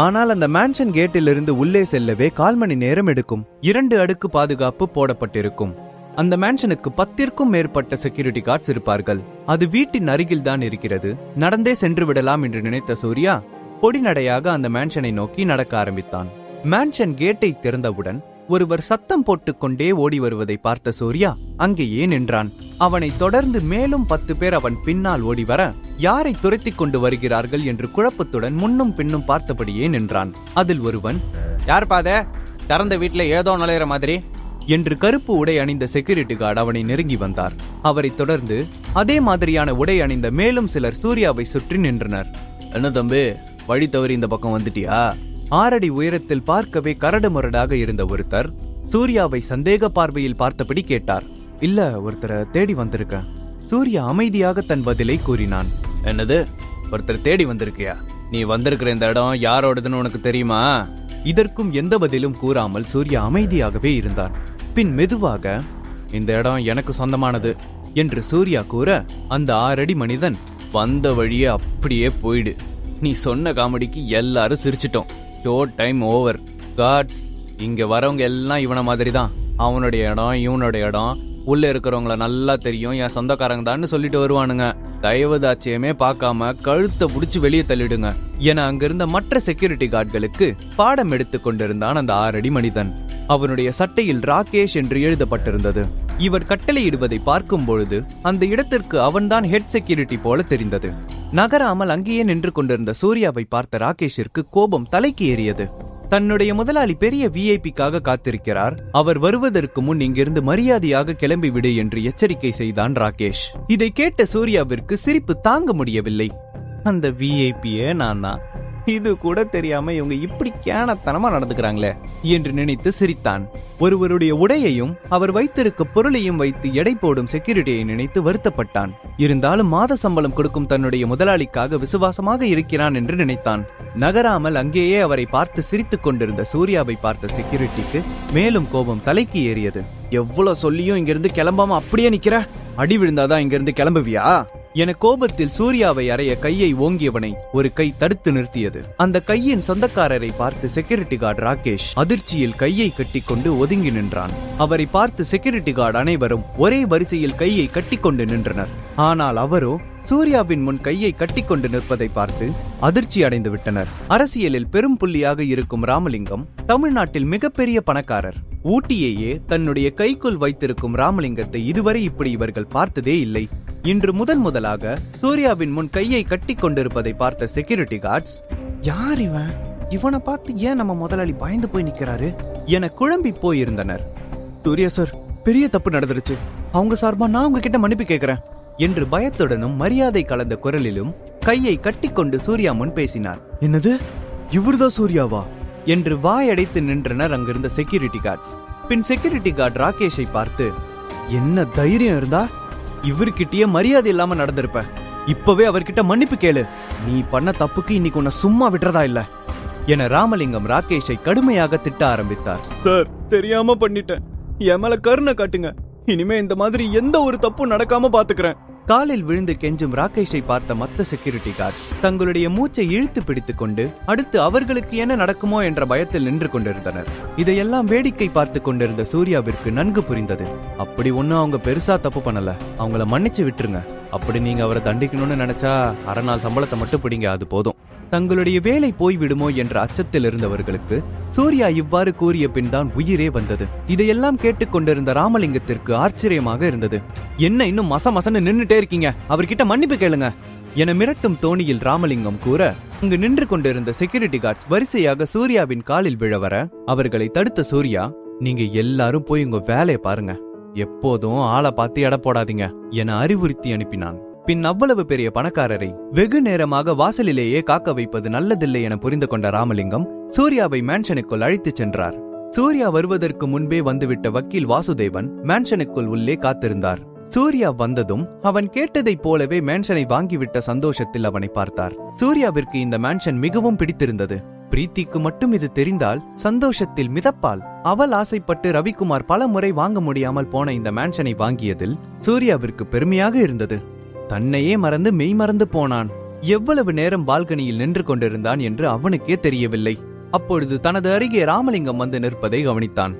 ஆனால் அந்த மேன்ஷன் கேட்டிலிருந்து உள்ளே செல்லவே 1/4 மணி நேரம் எடுக்கும். 2 அடுக்கு பாதுகாப்பு போடப்பட்டிருக்கும். அந்த மேன்ஷனுக்கு 10ற்கும் மேற்பட்ட செக்யூரிட்டி கார்ட்ஸ் இருப்பார்கள். அது வீட்டின் அருகில் தான் இருக்கிறது. நடந்தே சென்று விடலாம் என்று நினைத்த சூர்யா பொடிநடையாக அந்த மேன்ஷனை நோக்கி நடக்க ஆரம்பித்தான். மேன்ஷன் கேட்டை திறந்தவுடன் ஒருவர் சத்தம் போட்டுக்கொண்டே ஓடி வருவதை பார்த்த சூர்யா அங்கேயே நின்றான். அவனை தொடர்ந்து மேலும் 10 பேர் அவன் பின்னால் ஓடி வர யாரை துரத்தி கொண்டு வருகிறார்கள் என்று குழப்பத்துடன் முன்னும் பின்னும் பார்த்தபடியே நின்றான். அதில் ஒருவன், யார் பாத திறந்த வீட்டுல ஏதோ நுழையிற மாதிரி என்று கருப்பு உடை அணிந்த செக்யூரிட்டி கார்டு அவனை நெருங்கி வந்தார். அவரை தொடர்ந்து அதே மாதிரியான உடை அணிந்த மேலும் சிலர் சூர்யாவை சுற்றி நின்றனர். என்ன தம்பி, வழி தவறி இந்த பக்கம் வந்துட்டியா? 6 அடி உயரத்தில் பார்க்கவே கரடு முரடாக இருந்த ஒருத்தர் சூர்யாவை சந்தேக பார்வையில் பார்த்தபடி கேட்டார். இல்ல, ஒருத்தரை தேடி வந்திருக்க. சூர்யா அமைதியாக தன் பதிலை கூறினான். என்னது, ஒருத்தர் தேடி வந்திருக்கியா? நீ வந்திருக்கிற இந்த இடம் யாரோடதுன்னு உனக்கு தெரியுமா? இதற்கும் எந்த பதிலும் கூறாமல் சூர்யா அமைதியாகவே இருந்தான். பின் மெதுவாக, இந்த இடம் எனக்கு சொந்தமானது என்று சூர்யா கூற அந்த 6 அடி மனிதன், வந்த வழியே அப்படியே போயிடு. நீ சொன்ன காமெடிக்கு எல்லாரும் சிரிச்சிட்டோம். Show time over. காட்ஸ், இங்க வரவங்க எல்லாம் இவன மாதிரி தான். அவனுடைய இடம், இவனுடைய இடம், உள்ள இருக்கிறவங்கள நல்லா தெரியும், என் சொந்தக்காரங்க தான் சொல்லிட்டு வருவானுங்க. தயவுதாட்சியமே பார்க்காம கழுத்தை புடிச்சு வெளியே தள்ளிடுங்க என அங்கிருந்த மற்ற செக்யூரிட்டி கார்டுகளுக்கு பாடம் எடுத்துக் கொண்டிருந்தான் அந்த 6 அடி மனிதன். அவனுடைய சட்டையில் ராகேஷ் என்று எழுதப்பட்டிருந்தது. இவர் கட்டளையிடுவதை பார்க்கும் பொழுது அந்த இடத்திற்கு அவன்தான் ஹெட் செக்யூரிட்டி போல தெரிந்தது. நகராமல் அங்கேயே நின்று கொண்டிருந்த சூர்யாவை பார்த்த ராகேஷிற்கு கோபம் தலைக்கு ஏறியது. தன்னுடைய முதலாளி பெரிய விஐபிக்காக காத்திருக்கிறார். அவர் வருவதற்கு முன் இங்கிருந்து மரியாதையாக கிளம்பி விடு என்று எச்சரிக்கை செய்தான் ராகேஷ். இதை கேட்ட சூர்யாவிற்கு சிரிப்பு தாங்க முடியவில்லை. அந்த விஐபியே நான் தான், இது கூட தெரியாம இவங்க இப்படி கேனத்தனமா நடந்துக்கிறாங்களே என்று நினைத்து சிரித்தான். ஒருவருடைய உடையையும் அவர் வைத்திருக்க பொருளையும் வைத்து எடை போடும் செக்யூரிட்டியை நினைத்து வருத்தப்பட்டான். இருந்தாலும் மாத சம்பளம் கொடுக்கும் தன்னுடைய முதலாளிக்காக விசுவாசமாக இருக்கிறான் என்று நினைத்தான். நகராமல் அங்கேயே அவரை பார்த்து சிரித்துக் கொண்டிருந்த சூர்யாவை பார்த்த செக்யூரிட்டிக்கு மேலும் கோபம் தலைக்கு ஏறியது. எவ்வளவு சொல்லியும் இங்கிருந்து கிளம்பாம அப்படியே நிக்கிற? அடி விழுந்தாதான் இங்கிருந்து கிளம்புவியா என கோபத்தில் சூர்யாவை அறைய கையை ஓங்கியவனை ஒரு கை தடுத்து நிறுத்தியது. அந்த கையின் சொந்தக்காரரை பார்த்து செக்யூரிட்டி கார்டு ராகேஷ் அதிர்ச்சியில் கையை கட்டிக்கொண்டு ஒதுங்கி நின்றான். அவரை பார்த்து செக்யூரிட்டி கார்டு அனைவரும் ஒரே வரிசையில் கையை கட்டிக்கொண்டு நின்றனர். ஆனால் அவரோ சூர்யாவின் முன் கையை கட்டிக்கொண்டு நிற்பதை பார்த்து அதிர்ச்சி அடைந்து விட்டனர். அரசியலில் பெரும் புள்ளியாக இருக்கும் ராமலிங்கம் தமிழ்நாட்டில் மிகப்பெரிய பணக்காரர். ஊட்டியையே தன்னுடைய கைக்குள் வைத்திருக்கும் ராமலிங்கத்தை இதுவரை இப்படி இவர்கள் பார்த்ததே இல்லை. இன்று முதலாக சூர்யாவின் முன் கையை கட்டி கொண்டிருப்பதை பார்த்த செக்யூரிட்டி கார்ட்ஸ், யார் இவன்? இவனை பார்த்து ஏன் நம்ம முதலாளி பயந்து போய் நிக்கிறாரு என குழம்பி போயிருந்தனர். சூர்யா சார், பெரிய தப்பு நடந்துருச்சு. அவங்க சார்பா நான் உங்ககிட்ட மன்னிப்பு கேட்கிறேன் என்று பயத்துடனும் மரியாதை கலந்த குரலிலும் கையை கட்டிக்கொண்டு சூர்யா முன் பேசினார். என்னது, இவர்தான் சூர்யாவா என்று வாயடைத்து நின்றனர் அங்கிருந்த செக்யூரிட்டி கார்ட்ஸ். பின் செக்யூரிட்டி கார்டு ராகேஷை பார்த்து, என்ன தைரியம் இருந்தா இவர்கிட்டயே மரியாதை இல்லாம நடந்திருப்ப. இப்பவே அவர்கிட்ட மன்னிப்பு கேளு. நீ பண்ண தப்புக்கு இன்னைக்கு உன்னை சும்மா விடுறதா இல்ல என ராமலிங்கம் ராகேஷை கடுமையாக திட்ட ஆரம்பித்தார். சார், தெரியாம பண்ணிட்டேன். என் மேல கருணை காட்டுங்க. இனிமே இந்த மாதிரி எந்த ஒரு தப்பும் நடக்காம பாத்துக்கிறேன். காலில் விழுந்து கெஞ்சும் ராகேஷை பார்த்த மற்ற செக்யூரிட்டி கார்டு தங்களுடைய மூச்சை இழுத்து பிடித்துக் கொண்டு அடுத்து அவர்களுக்கு என்ன நடக்குமோ என்ற பயத்தில் நின்று கொண்டிருந்தனர். இதையெல்லாம் வேடிக்கை பார்த்து கொண்டிருந்த சூர்யாவிற்கு நன்கு புரிந்தது. அப்படி ஒன்னும் அவங்க பெருசா தப்பு பண்ணல, அவங்கள மன்னிச்சு விட்டுருங்க. அப்படி நீங்க அவரை தண்டிக்கணும்னு நினைச்சா 1/2 நாள் சம்பளத்தை மட்டும் பிடிங்க, அது போதும். தங்களுடைய வேலை போய்விடுமோ என்ற அச்சத்தில் இருந்தவர்களுக்கு சூர்யா இவ்வாறு கூறிய பின் தான் உயிரே வந்தது. இதையெல்லாம் கேட்டுக்கொண்டிருந்த ராமலிங்கத்திற்கு ஆச்சரியமாக இருந்தது. என்ன இன்னும் மசமசன்னு நின்னுட்டே இருக்கீங்க, அவர்கிட்ட மன்னிப்பு கேளுங்க என மிரட்டும் தோணியில் ராமலிங்கம் கூற அங்கு நின்று கொண்டிருந்த செக்யூரிட்டி கார்ட்ஸ் வரிசையாக சூர்யாவின் காலில் விழவர அவர்களை தடுத்த சூர்யா, நீங்க எல்லாரும் போய் உங்க வேலையை பாருங்க, எப்போதும் ஆளை பார்த்து எடை போடாதீங்க என அறிவுறுத்தி அனுப்பினான். பின் அவ்வளவு பெரிய பணக்காரரை வெகு நேரமாக வாசலிலேயே காக்க வைப்பது நல்லதில்லை என புரிந்து கொண்ட ராமலிங்கம் சூர்யாவை மேன்ஷனுக்குள் அழைத்துச் சென்றார். சூர்யா வருவதற்கு முன்பே வந்துவிட்ட வக்கீல் வாசுதேவன் மேன்ஷனுக்குள் உள்ளே காத்திருந்தார். சூர்யா வந்ததும் அவன் கேட்டதைப் போலவே மேன்ஷனை வாங்கிவிட்ட சந்தோஷத்தில் அவனை பார்த்தார். சூர்யாவிற்கு இந்த மேன்ஷன் மிகவும் பிடித்திருந்தது. பிரீத்திக்கு மட்டும் இது தெரிந்தால் சந்தோஷத்தில் மிதப்பாள். அவள் ஆசைப்பட்டு ரவிக்குமார் பல முறை வாங்க முடியாமல் போன இந்த மேன்ஷனை வாங்கியதில் சூர்யாவிற்கு பெருமையாக இருந்தது. தன்னையே மறந்து மெய் மறந்து போனான். எவ்வளவு நேரம் பால்கனியில் நின்று கொண்டிருந்தான் என்று அவனுக்கே தெரியவில்லை. அப்பொழுது தனது அருகே ராமலிங்கம் வந்து நிற்பதை கவனித்தான்.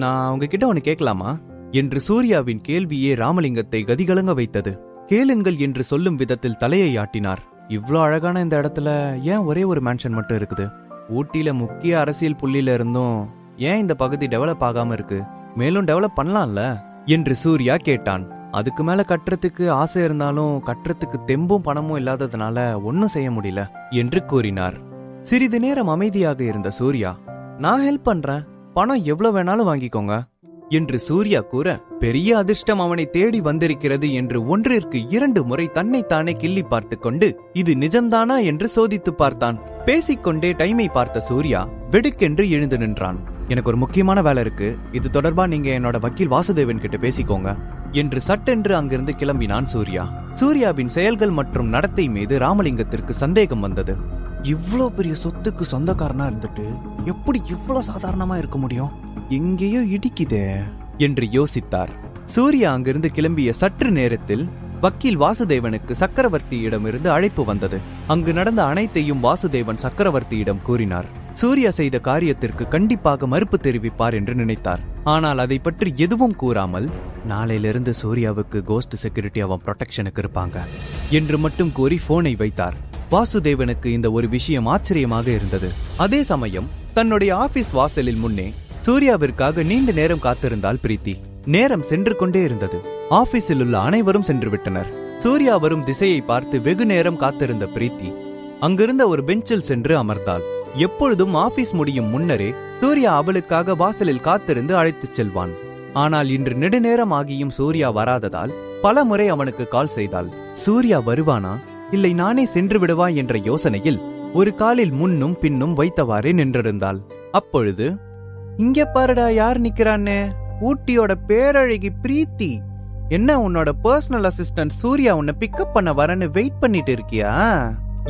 நான் உங்ககிட்ட ஒன்னு கேட்கலாமா என்று சூர்யாவின் கேள்வியே ராமலிங்கத்தை கதிகலங்க வைத்தது. கேளுங்கள் என்று சொல்லும் விதத்தில் தலையை ஆட்டினார். இவ்ளோ அழகான இந்த இடத்துல ஏன் ஒரே ஒரு மேன்ஷன் மட்டும் இருக்குது? ஊட்டியில முக்கிய அரசியல் புள்ளியில இருந்தும் ஏன் இந்த பகுதி டெவலப் ஆகாம இருக்கு? மேலும் டெவலப் பண்ணலாம்ல என்று சூர்யா கேட்டான். அதுக்கு மேல கட்டுறதுக்கு ஆசை இருந்தாலும் கட்டுறதுக்கு தெம்பும் பணமும் இல்லாததுனால ஒன்னும் செய்ய முடியல என்று கூறினார். சிறிது நேரம் அமைதியாக இருந்த சூர்யா, நான் ஹெல்ப் பண்றேன், பணம் எவ்வளவு வேணாலும் வாங்கிக்கோங்க என்று சூர்யா கூற, பெரிய அதிர்ஷ்டம் அவனை தேடி வந்திருக்கிறது என்று 1-2 முறை தன்னைத்தானே கிள்ளி பார்த்து கொண்டு இது நிஜம்தானா என்று சோதித்து பார்த்தான். பேசிக்கொண்டே டைமை பார்த்த சூர்யா வெடுக்கென்று எழுந்து நின்றான். எனக்கு ஒரு முக்கியமான வேலை இருக்கு, இது தொடர்பா நீங்க என்னோட வக்கீல் வாசுதேவன் கிட்ட பேசிக்கோங்க என்று சட்டென்று அங்கிருந்து கிளம்பினான் சூர்யா. சூர்யாவின் செயல்கள் மற்றும் நடத்தை மீது ராமலிங்கத்திற்கு சந்தேகம் வந்தது. இவ்ளோ பெரிய சொத்துக்கு சொந்தக்காரனா இருந்துட்டு எப்படி இவ்ளோ சாதாரணமா இருக்க முடியும்? எங்கேயோ இடிக்குதே என்று யோசித்தார். சூர்யா அங்கிருந்து கிளம்பிய சற்று நேரத்தில் வக்கீல் வாசுதேவனுக்கு சக்கரவர்த்தியிடமிருந்து அழைப்பு வந்தது. அங்கு நடந்த அனைத்தையும் வாசுதேவன் சக்கரவர்த்தியிடம் கூறினார். சூர்யா செய்த காரியத்திற்கு கண்டிப்பாக மறுப்பு தெரிவிப்பார் என்று நினைத்தார். ஆனால் அதை பற்றி எதுவும் கூறாமல், நாளையிலிருந்து சூர்யாவுக்கு கோஸ்ட் செக்யூரிட்டி அவன் ப்ரொடெக்ஷனுக்கு இருப்பாங்க என்று மட்டும் கூறி போனை வைத்தார். வாசுதேவனுக்கு இந்த ஒரு விஷயம் ஆச்சரியமாக இருந்தது. அதே சமயம் தன்னுடைய ஆபீஸ் வாசலில் முன்னே சூர்யாவிற்காக நீண்ட நேரம் காத்திருந்தாள் பிரீத்தி. நேரம் சென்று கொண்டே இருந்தது. ஆபீஸில் உள்ள அனைவரும் சென்று விட்டனர். சூர்யா வரும் திசையை பார்த்து வெகு நேரம் காத்திருந்த பிரீத்தி அங்கிருந்த ஒரு பெஞ்சில் சென்று அமர்ந்தாள். எப்பொழுதும் ஆபீஸ் முடியும் முன்னரே சூர்யா அவளுக்காக வாசலில் காத்திருந்து அழைத்துச் செல்வான். ஆனால் இன்று நெடுநேரம் ஆகியும் சூர்யா வராததால் பல முறை அவனுக்கு கால் செய்தாள். சூர்யா வருவானா இல்லை நானே சென்று விடுவா என்ற யோசனையில் ஒரு காலில் முன்னும் பின்னும் வைத்தவாறே நின்றிருந்தாள். அப்பொழுது, இங்க பாருடா யார் நிக்கிறான்னு, ஊட்டியோட பேரழகி பிரீத்தி. என்ன உன்னோட பர்சனல் அசிஸ்டன்ட் சூர்யா உன்னை பிக்கப் பண்ண வரன்னு வெயிட் பண்ணிட்டு இருக்கியா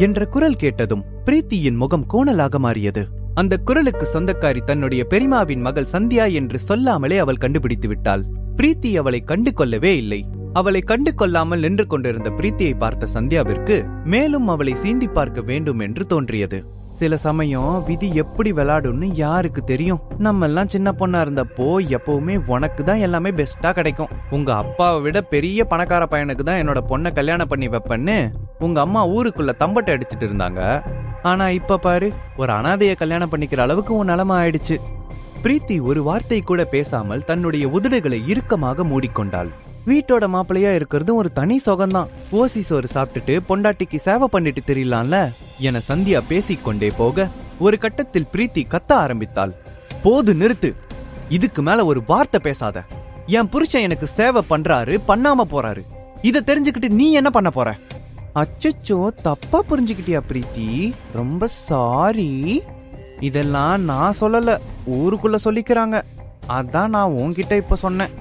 என்ற குரல் கேட்டதும் பிரீத்தியின் முகம் கோணலாக மாறியது. அந்த குரலுக்கு சொந்தக்காரி தன்னுடைய பெரியமாவின் மகள் சந்தியா என்று சொல்லாமலே அவள் கண்டுபிடித்து விட்டாள். பிரீத்தி அவளை கண்டு கொள்ளவே இல்லை. அவளை கண்டு கொள்ளாமல் நின்று கொண்டிருந்த பிரீத்தியை பார்த்த சந்தியாவிற்கு மேலும் அவளை சீண்டி பார்க்க வேண்டும் என்று தோன்றியது. சில சமயம் விதி எப்படி விளையாடும்னு யாருக்கு தெரியும்? நம்ம எல்லாம் சின்ன பொண்ணா இருந்தப்போ எப்பவுமே உனக்கு தான் எல்லாமே பெஸ்டா கிடைக்கும், உங்க அப்பாவை விட பெரிய பணக்கார பையனுக்கு தான் என்னோட பொண்ணை கல்யாணம் பண்ணி வைப்பேன்னு உங்க அம்மா ஊருக்குள்ள தம்பட்டை அடிச்சிட்டு இருந்தாங்க. ஆனா இப்ப பாரு, ஒரு அனாதைய கல்யாணம் பண்ணிக்கிற அளவுக்கு உன் நிலைமை ஆயிடுச்சு. பிரீத்தி ஒரு வார்த்தை கூட பேசாமல் தன்னுடைய உதடுகளை இறுக்கமாக மூடிக்கொண்டாள். வீட்டோட மாப்பிள்ளையா இருக்கிறது ஒரு தனி சுகம்தான். ஓசி சோறு சாப்பிட்டுட்டு பொண்டாட்டிக்கு சேவை பண்ணிட்டு தெரியலாம்ல என சந்தியா பேசிக்கொண்டே போக ஒரு கட்டத்தில் பிரீத்தி கத்த ஆரம்பித்தாள். போது நிறுத்து, இதுக்கு மேல ஒரு வார்த்தை பேசாத. என் புருஷன் எனக்கு சேவை பண்றாரு, பண்ணாம போறாரு, இத தெரிஞ்சுக்கிட்டு நீ என்ன பண்ண போற? அச்சச்சோ, தப்பா புரிஞ்சுக்கிட்டியா பிரீத்தி? ரொம்ப சாரி. இதெல்லாம் நான் சொல்லல, ஊருக்குள்ள சொல்லிக்கிறாங்க. அதான் நான் உன்கிட்ட இப்ப சொன்னேன்.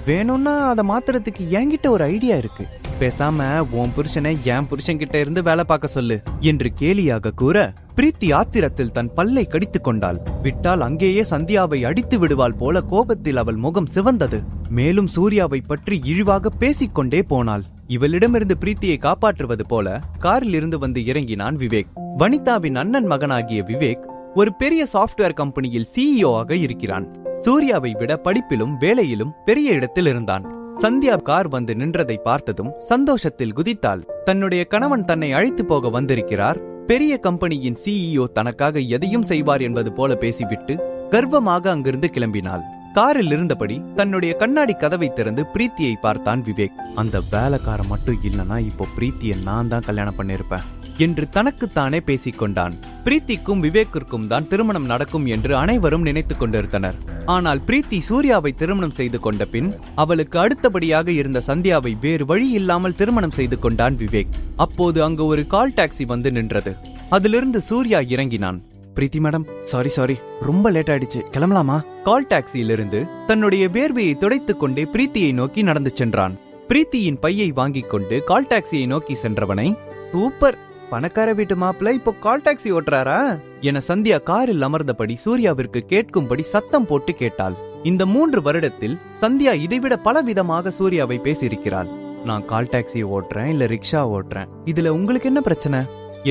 வேணும்னா அதை மாத்துறதுக்கு என்கிட்ட ஒரு ஐடியா இருக்கு. பேசாம உன் புருஷனை என் புருஷன் கிட்ட இருந்து வேலை பார்க்க சொல்லு என்று கேலியாக கூற பிரீத்தி ஆத்திரத்தில் தன் பல்லை கடித்துக் கொண்டாள். விட்டால் அங்கேயே சந்தியாவை அடித்து விடுவாள் போல கோபத்தில் அவள் முகம் சிவந்தது. மேலும் சூர்யாவை பற்றி இழிவாக பேசிக்கொண்டே போனாள். இவளிடமிருந்து பிரீத்தியை காப்பாற்றுவது போல காரில் இருந்து வந்து இறங்கினான் விவேக். வனிதாவின் அண்ணன் மகனாகிய விவேக் ஒரு பெரிய சாப்ட்வேர் கம்பெனியில் சிஇஓ ஆக இருக்கிறான். சூர்யாவை விட படிப்பிலும் வேலையிலும் பெரிய இடத்தில் இருந்தான். சந்தியா கார் வந்து நின்றதை பார்த்ததும் சந்தோஷத்தில் குதித்தாள். தன்னுடைய கணவன் தன்னை அழைத்து போக வந்திருக்கிறார், பெரிய கம்பெனியின் சிஇஓ தனக்காக எதையும் செய்வார் என்பது போல பேசிவிட்டு கர்வமாக அங்கிருந்து கிளம்பினாள். காரில் இருந்தபடி தன்னுடைய கண்ணாடி கதவை திறந்து பிரீத்தியை பார்த்தான் விவேக். அந்த வேலைக்காரன் மட்டும் இல்லனா இப்போ பிரீத்தியை நான் தான் கல்யாணம் பண்ணிருப்பேன் என்று தனக்குத்தானே பேசிக்கொண்டான். பிரீத்திக்கும் விவேக்கிற்கும் தான் திருமணம் நடக்கும் என்று அனைவரும் நினைத்துக் கொண்டிருந்தனர். ஆனால் பிரீத்தி சூர்யாவை திருமணம் செய்து கொண்ட பின் அவளுக்கு அடுத்தபடியாக இருந்த சந்தியாவை வேறு வழி இல்லாமல் திருமணம் செய்து கொண்டான் விவேக். அப்போது அங்கு ஒரு கால் டாக்ஸி வந்து நின்றது. அதிலிருந்து சூர்யா இறங்கினான். பிரீத்தி மேடம், சாரி ரொம்ப லேட் ஆயிடுச்சு, கிளம்பலாமா? கால் டாக்ஸியிலிருந்து தன்னுடைய வேர்வையை துடைத்துக் கொண்டே பிரீத்தியை நோக்கி நடந்து சென்றான். பிரீத்தியின் பையை வாங்கிக் கொண்டு கால் டாக்ஸியை நோக்கி சென்றவனை, சூப்பர், பணக்கார வீட்டு மாப்பிள்ளை இப்போ கால் டாக்ஸி ஓட்டுறாரா என சந்தியா காரில் அமர்ந்தபடி சூர்யாவிற்கு கேட்கும்படி சத்தம் போட்டு கேட்டாள். இந்த 3 வருடத்தில் சந்தியா இதைவிட பல விதமாக சூர்யாவை பேசியிருக்கிறாள். நான் கால் டாக்ஸி ஓட்டுறேன் இல்ல ரிக்ஷா ஓட்டுறேன், இதுல உங்களுக்கு என்ன பிரச்சனை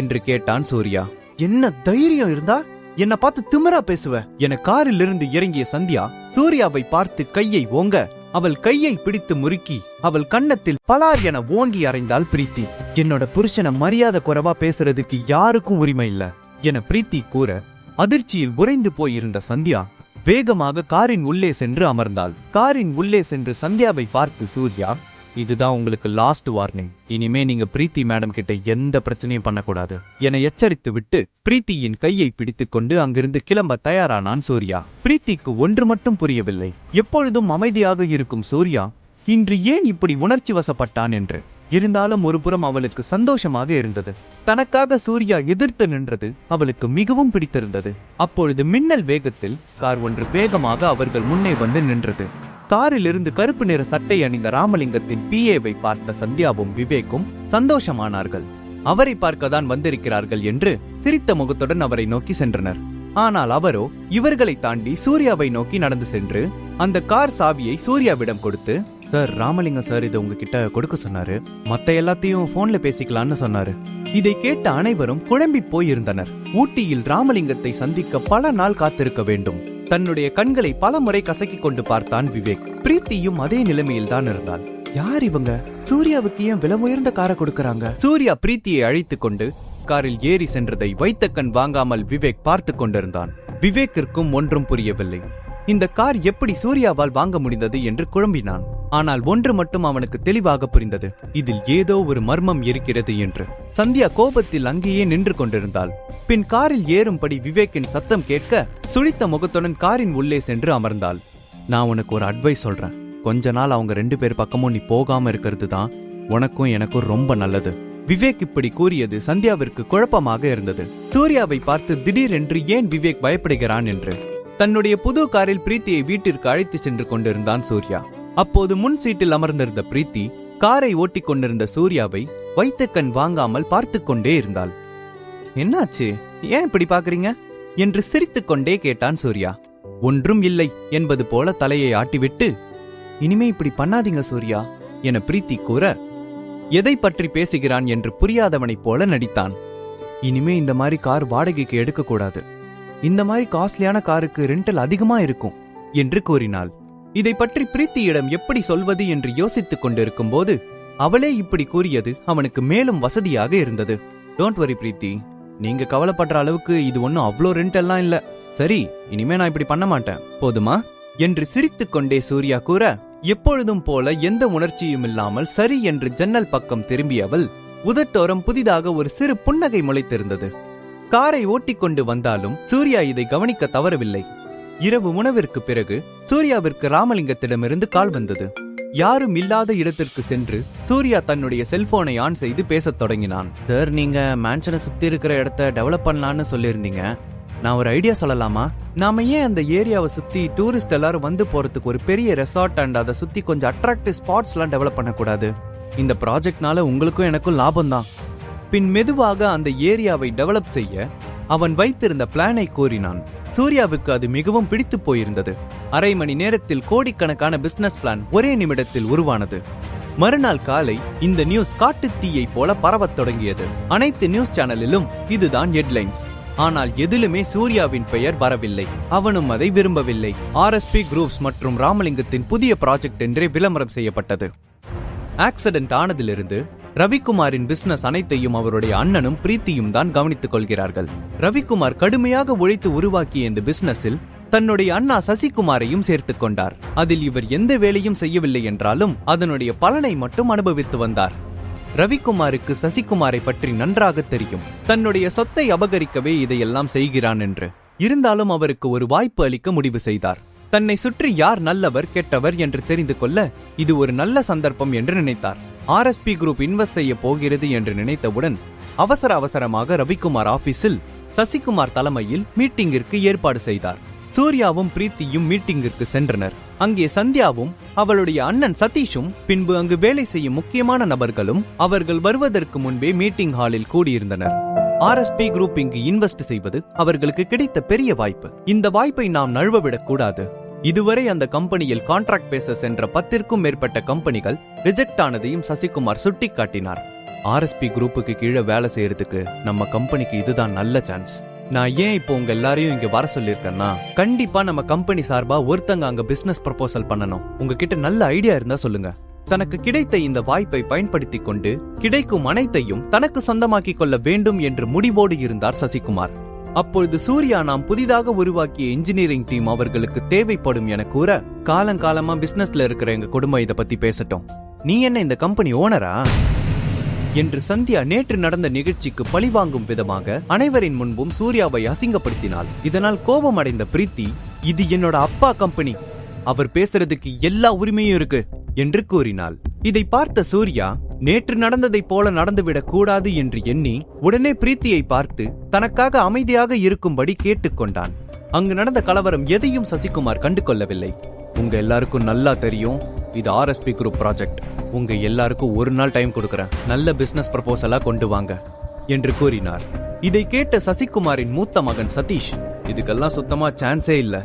என்று கேட்டான் சூர்யா. என்ன தைரியம் இருந்தா என்ன பார்த்து திமிரா பேசுவ என காரில் இருந்து இறங்கிய சந்தியா சூர்யாவை பார்த்து கையை ஓங்க அவள் கையை பிடித்து முறுக்கி அவள் கன்னத்தில் பலார் என ஓங்கி அறைந்தாள் பிரீத்தி. என்னோட புருஷனை மரியாதை குறைவா பேசுறதுக்கு யாருக்கும் உரிமை இல்ல என பிரீத்தி கூற அதிர்ச்சியில் உறைந்து போயிருந்த சந்தியா வேகமாக காரின் உள்ளே சென்று அமர்ந்தாள். காரின் உள்ளே சென்று சந்தியாவை பார்த்து சூர்யா, இதுதான் உங்களுக்கு லாஸ்ட் வார்னிங், இனிமே நீங்க பிரீத்தி மேடம் கிட்ட எந்த பிரச்சனையும் பண்ணக்கூடாது என எச்சரித்து விட்டு பிரீத்தியின் கையை பிடித்துக் கொண்டு அங்கிருந்து கிளம்ப தயாரானான் சூர்யா. பிரீத்திக்கு ஒன்று மட்டும் புரியவில்லை, எப்பொழுதும் அமைதியாக இருக்கும் சூர்யா இன்று ஏன் இப்படி உணர்ச்சி வசப்பட்டான் என்று. இருந்தாலும் ஒரு புறம் அவளுக்கு சந்தோஷமாக இருந்தது. தனக்காக சூர்யா எதிர்த்து நின்றது அவளுக்கு மிகவும் பிடித்திருந்தது. அப்பொழுது மின்னல் வேகத்தில் கார் ஒன்று வேகமாக அவர்கள் முன்னே வந்து நின்றது. காரில் இருந்து கருப்பு நிற சட்டை அணிந்த ராமலிங்கத்தின் பிஏவை பார்த்த சந்தியாவும் விவேக்கும் சந்தோஷமானார்கள். அவரை பார்க்கத்தான் வந்திருக்கிறார்கள் என்று சிரித்த முகத்துடன் அவரை நோக்கி சென்றனர். ஆனால் அவரோ இவர்களை தாண்டி சூர்யாவை நோக்கி நடந்து சென்று அந்த கார் சாவியை சூர்யாவிடம் கொடுத்து, சார் ராமலிங்கம் சார் இதை உங்ககிட்ட கொடுக்க சொன்னாரு, மத்த எல்லாத்தையும் போன்ல பேசிக்கலான்னு சொன்னாரு. இதை கேட்ட அனைவரும் குழம்பி போயிருந்தனர். ஊட்டியில் ராமலிங்கத்தை சந்திக்க பல நாள் காத்திருக்க வேண்டும். தன்னுடைய கண்களை பல முறை கசக்கி கொண்டு பார்த்தான் விவேக். பிரீத்தியும் அதே நிலைமையில் தான் இருந்தாள். யார் இவங்க? சூர்யாவுக்கு ஏன் விலை உயர்ந்த காரை கொடுக்கறாங்க? சூர்யா பிரீத்தியை அழைத்துக் கொண்டு காரில் ஏறி சென்றதை வைத்த கண் வாங்காமல் விவேக் பார்த்து கொண்டிருந்தான். விவேக்கிற்கும் ஒன்றும் புரியவில்லை. இந்த கார் எப்படி சூர்யாவால் வாங்க முடிந்தது என்று குழம்பினான். ஆனால் ஒன்று மட்டும் அவனுக்கு தெளிவாக புரிந்தது, இதில் ஏதோ ஒரு மர்மம் இருக்கிறது என்று. சந்தியா கோபத்தில் அங்கேயே நின்று கொண்டிருந்தாள். பின் காரில் ஏறும்படி விவேக்கின் சத்தம் கேட்க சுழித்த முகத்துடன் காரின் உள்ளே சென்று அமர்ந்தாள். நான் உனக்கு ஒரு அட்வைஸ் சொல்றேன், கொஞ்ச நாள் அவங்க 2 பேர் பக்கமும் நீ போகாம இருக்கிறது தான் உனக்கும் எனக்கும் ரொம்ப நல்லது. விவேக் இப்படி கூறியது சந்தியாவிற்கு குழப்பமாக இருந்தது. சூர்யாவை பார்த்து திடீரென்று ஏன் விவேக் பயப்படுகிறான் என்று. தன்னுடைய புது காரில் பிரீத்தியை வீட்டிற்கு அழைத்து சென்று கொண்டிருந்தான் சூர்யா. அப்போது முன் சீட்டில் அமர்ந்திருந்த பிரீத்தி காரை ஓட்டிக் கொண்டிருந்த சூர்யாவை வைத்த கண் வாங்காமல் பார்த்து கொண்டே இருந்தாள். என்னாச்சு, ஏன் இப்படி பாக்குறீங்க என்று சிரித்துக் கொண்டே கேட்டான் சூர்யா. ஒன்றும் இல்லை என்பது போல தலையை ஆட்டிவிட்டு, இனிமே இப்படி பண்ணாதீங்க சூர்யா என பிரீத்தி கூற, எதை பற்றி பேசுகிறான் என்று புரியாதவனைப் போல நடித்தான். இனிமே இந்த மாதிரி கார் வாடகைக்கு எடுக்க கூடாது, இந்த மாதிரி காஸ்ட்லியான காருக்கு ரெண்டல் அதிகமா இருக்கும் என்று கூறினாள். இதை பற்றி பிரீத்தியிடம் எப்படி சொல்வது என்று யோசித்துக் கொண்டிருக்கும் போது அவளே இப்படி கூறியது அவனுக்கு மேலும் வசதியாக இருந்தது. டோன்ட் வரி பிரீத்தி, நீங்க கவலைப்படுற அளவுக்கு இது ஒன்னும் அவ்வளோ ரெண்டெல்லாம் இல்ல. சரி, இனிமே நான் இப்படி பண்ண மாட்டேன், போதுமா என்று சிரித்துக் கொண்டே சூர்யா கூற, எப்பொழுதும் போல எந்த உணர்ச்சியும் இல்லாமல் சரி என்று ஜன்னல் பக்கம் திரும்பியவள் உதட்டோரம் புதிதாக ஒரு சிறு புன்னகை முளைத்திருந்தது. காரை ஓட்டிக்கொண்டு வந்தாலும் சூர்யா இதை கவனிக்க தவறவில்லை. இரவு உணவிற்கு பிறகு சூர்யாவிற்கு ராமலிங்கத்திடமிருந்து கால் வந்தது. யாரும் இல்லாத இடத்திற்கு சென்று சூர்யா தன்னுடைய செல்போனை ஆன் செய்து பேசத் தொடங்கினான். சார், நீங்க மேன்ஷனை சுத்தி இருக்கிற இடத்த டெவலப் பண்ணலான்னு சொல்லியிருந்தீங்க, நான் ஒரு ஐடியா சொல்லலாமா? நாம ஏன் அந்த ஏரியாவை சுத்தி டூரிஸ்ட் எல்லாரும் வந்து போறதுக்கு ஒரு பெரிய ரெசார்ட் அண்ட் அதை சுத்தி கொஞ்சம் அட்ராக்டிவ் ஸ்பாட்ஸ் எல்லாம் டெவலப் பண்ணக்கூடாது? இந்த ப்ராஜெக்ட்னால உங்களுக்கும் எனக்கும் லாபம் தான். பின் மெதுவாக அந்த ஏரியாவை டெவலப் செய்ய அவன் வைத்திருந்த பிளானை கூறினான். சூர்யாவுக்கு அது மிகவும் பிடித்து போயிருந்தது. அரை மணி நேரத்தில் கோடிக்கணக்கான பிசினஸ் பிளான் ஒரே நிமிடத்தில் உருவானது. மறுநாள் காலை இந்த நியூஸ் காட்டுத்தீயை போல பரவத் தொடங்கியது. அனைத்து நியூஸ் சேனலிலும் இதுதான் ஹெட்லைன்ஸ். ஆனால் எதிலுமே சூர்யாவின் பெயர் வரவில்லை. அவனும் அதை விரும்பவில்லை. RSP குரூப்ஸ் மற்றும் ராமலிங்கத்தின் புதிய ப்ராஜெக்ட் என்றே விளம்பரம் செய்யப்பட்டது. ஆக்சிடென்ட் ஆனதிலிருந்து ரவிக்குமாரின் பிசினஸ் அனைத்தையும் அவருடைய அண்ணனும் பிரீத்தியும் தான் கவனித்துக் கொள்கிறார்கள். ரவிக்குமார் கடுமையாக உழைத்து உருவாக்கிய இந்த பிசினஸில் தன்னுடைய அண்ணா சசிகுமாரையும் சேர்த்துக் கொண்டார். அதில் இவர் எந்த வேலையும் செய்யவில்லை என்றாலும் அதனுடைய பலனை மட்டும் அனுபவித்து வந்தார். ரவிக்குமாருக்கு சசிகுமாரை பற்றி நன்றாக தெரியும். தன்னுடைய சொத்தை அபகரிக்கவே இதையெல்லாம் செய்கிறான் என்று. இருந்தாலும் அவருக்கு ஒரு வாய்ப்பு அளிக்க முடிவு செய்தார். தன்னை சுற்றி யார் நல்லவர் கெட்டவர் என்று தெரிந்து கொள்ள இது ஒரு நல்ல சந்தர்ப்பம் என்று நினைத்தார். RSP குரூப் இன்வெஸ்ட் செய்ய போகிறது என்று நினைத்தவுடன் அவசரமாக ரவிக்குமார் ஆபீஸில் சசிகுமார் தலைமையில் மீட்டிங்கிற்கு ஏற்பாடு செய்தார். சூர்யாவும் பிரீத்தியும் மீட்டிங்கிற்கு சென்றனர். அங்கே சந்தியாவும் அவளுடைய அண்ணன் சதீஷும் பின்பு அங்கு வேலை செய்யும் முக்கியமான நபர்களும் அவர்கள் வருவதற்கு முன்பே மீட்டிங் ஹாலில் கூடியிருந்தனர். RSP குரூப் இங்கு இன்வெஸ்ட் செய்வது அவர்களுக்கு கிடைத்த பெரிய வாய்ப்பு. இந்த வாய்ப்பை நாம் நழுவவிடக் கூடாது. இதுவரை அந்த கம்பெனியில் கான்ட்ராக்ட் பேசஸ் என்ற 10க்கும் மேற்பட்ட கம்பெனிகள் ரிஜெக்ட் ஆனதையும் சசிகுமார் சுட்டிக்காட்டினார். ஆர்எஸ்பி குரூப்புக்கு கீழே வேலை செய்யறதுக்கு நம்ம கம்பெனிக்கு இதுதான் நல்ல சான்ஸ். நான் ஏன் இப்போ உங்க எல்லாரையும் இங்க வர சொல்லியிருக்கேன்னா, கண்டிப்பா நம்ம கம்பெனி சார்பா ஒருத்தங்க அங்க பிசினஸ் ப்ரொபோசல் பண்ணணும். உங்ககிட்ட நல்ல ஐடியா இருந்தா சொல்லுங்க. தனக்கு கிடைத்த இந்த வாய்ப்பை பயன்படுத்திக் கொண்டு கிடைக்கும் அனைத்தையும் தனக்கு சொந்தமாக்கிக் கொள்ள வேண்டும் என்று முடிவோடு இருந்தார் சசிகுமார். அப்பொழுது சூர்யா நாம் புதிதாக உருவாக்கிய இன்ஜினியரிங் டீம் அவர்களுக்கு தேவைப்படும் என கூற, காலங்காலமா பிசினஸ்ல இருக்கிற எங்க குடும்பம் இதை பத்தி பேசட்டும், நீ என்ன இந்த கம்பெனி ஓனரா என்று சந்தியா நேற்று நடந்த நிகழ்ச்சிக்கு பழிவாங்கும் விதமாக அனைவரின் முன்பும் சூர்யாவை அசிங்கப்படுத்தினாள். இதனால் கோபம் அடைந்த பிரீத்தி, இது என்னோட அப்பா கம்பெனி, அவர் பேசுறதுக்கு எல்லா உரிமையும் இருக்கு என்று கூறினாள். இதை பார்த்த சூர்யா நேற்று நடந்ததைப் போல நடந்துவிடக் கூடாது என்று எண்ணி உடனே பிரீத்தியை பார்த்து தனக்காக அமைதியாக இருக்கும்படி கேட்டுக்கொண்டான். அங்கு நடந்த கலவரம் எதையும் சசிகுமார் கண்டு கொள்ளவில்லை. உங்க எல்லாருக்கும் நல்லா தெரியும், இது ஆர்எஸ்பி குரூப் ப்ராஜெக்ட். உங்க எல்லாருக்கும் ஒரு நாள் டைம் கொடுக்கறேன், நல்ல பிசினஸ் ப்ரொபோசலா கொண்டு வாங்க என்று கூறினார். இதை கேட்ட சசிகுமாரின் மூத்த மகன் சதீஷ், இதுக்கெல்லாம் சுத்தமா சான்ஸே இல்ல,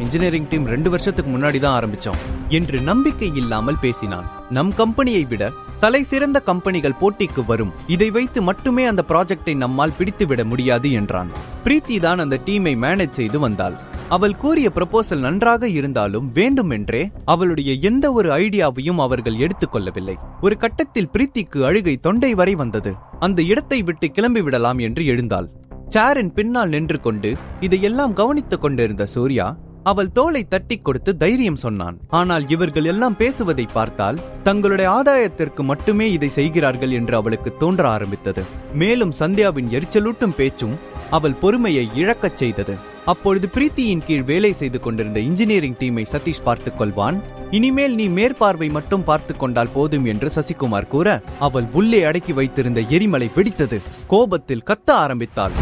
இன்ஜினியரிங் டீம் 2 வருஷத்துக்கு முன்னாடி தான் ஆரம்பிச்சோம் என்று நம்பிக்கை இல்லாமல் பேசினான். நம் கம்பெனியை விட தலை சிறந்த கம்பெனிகள் போட்டிக்கு வரும், இதை வைத்து மட்டுமே அந்த ப்ராஜெக்டை நம்மால் பிடித்துவிட முடியாது என்றான். பிரீத்தி தான் அந்த டீமை மேனேஜ் செய்து வந்தாள். அவள் கூறிய ப்ரொபோசல் நன்றாக இருந்தாலும் வேண்டுமென்றே அவளுடைய எந்த ஒரு ஐடியாவையும் அவர்கள் எடுத்துக்கொள்ளவில்லை. ஒரு கட்டத்தில் பிரீத்திக்கு அழுகை தொண்டை வரை வந்தது. அந்த இடத்தை விட்டு கிளம்பி விடலாம் என்று எழுந்தாள். சேரின் பின்னால் நின்று கொண்டு இதையெல்லாம் கவனித்துக் கொண்டிருந்த சூர்யா அவள் தோளை தட்டி கொடுத்து தைரியம் சொன்னான். ஆனால் இவர்கள் எல்லாம் பேசுவதை பார்த்தால் தங்களுடைய ஆதாயத்திற்கு மட்டுமே இதை செய்கிறார்கள் என்று அவளுக்கு தோன்ற ஆரம்பித்தது. மேலும் சந்தியாவின் எரிச்சலூட்டும் பேச்சும் அவள் பொறுமையை இழக்கச் செய்தது. அப்பொழுது பிரீத்தியின் கீழ் வேலை செய்து கொண்டிருந்த இன்ஜினியரிங் டீமை சதீஷ் பார்த்துக் கொள்வான், இனிமேல் நீ மேற்பார்வை மட்டும் பார்த்து கொண்டால் போதும் என்று சசிகுமார் கூற, அவள் உள்ளே அடக்கி வைத்திருந்த எரிமலை வெடித்தது. கோபத்தில் கத்த ஆரம்பித்தாள்.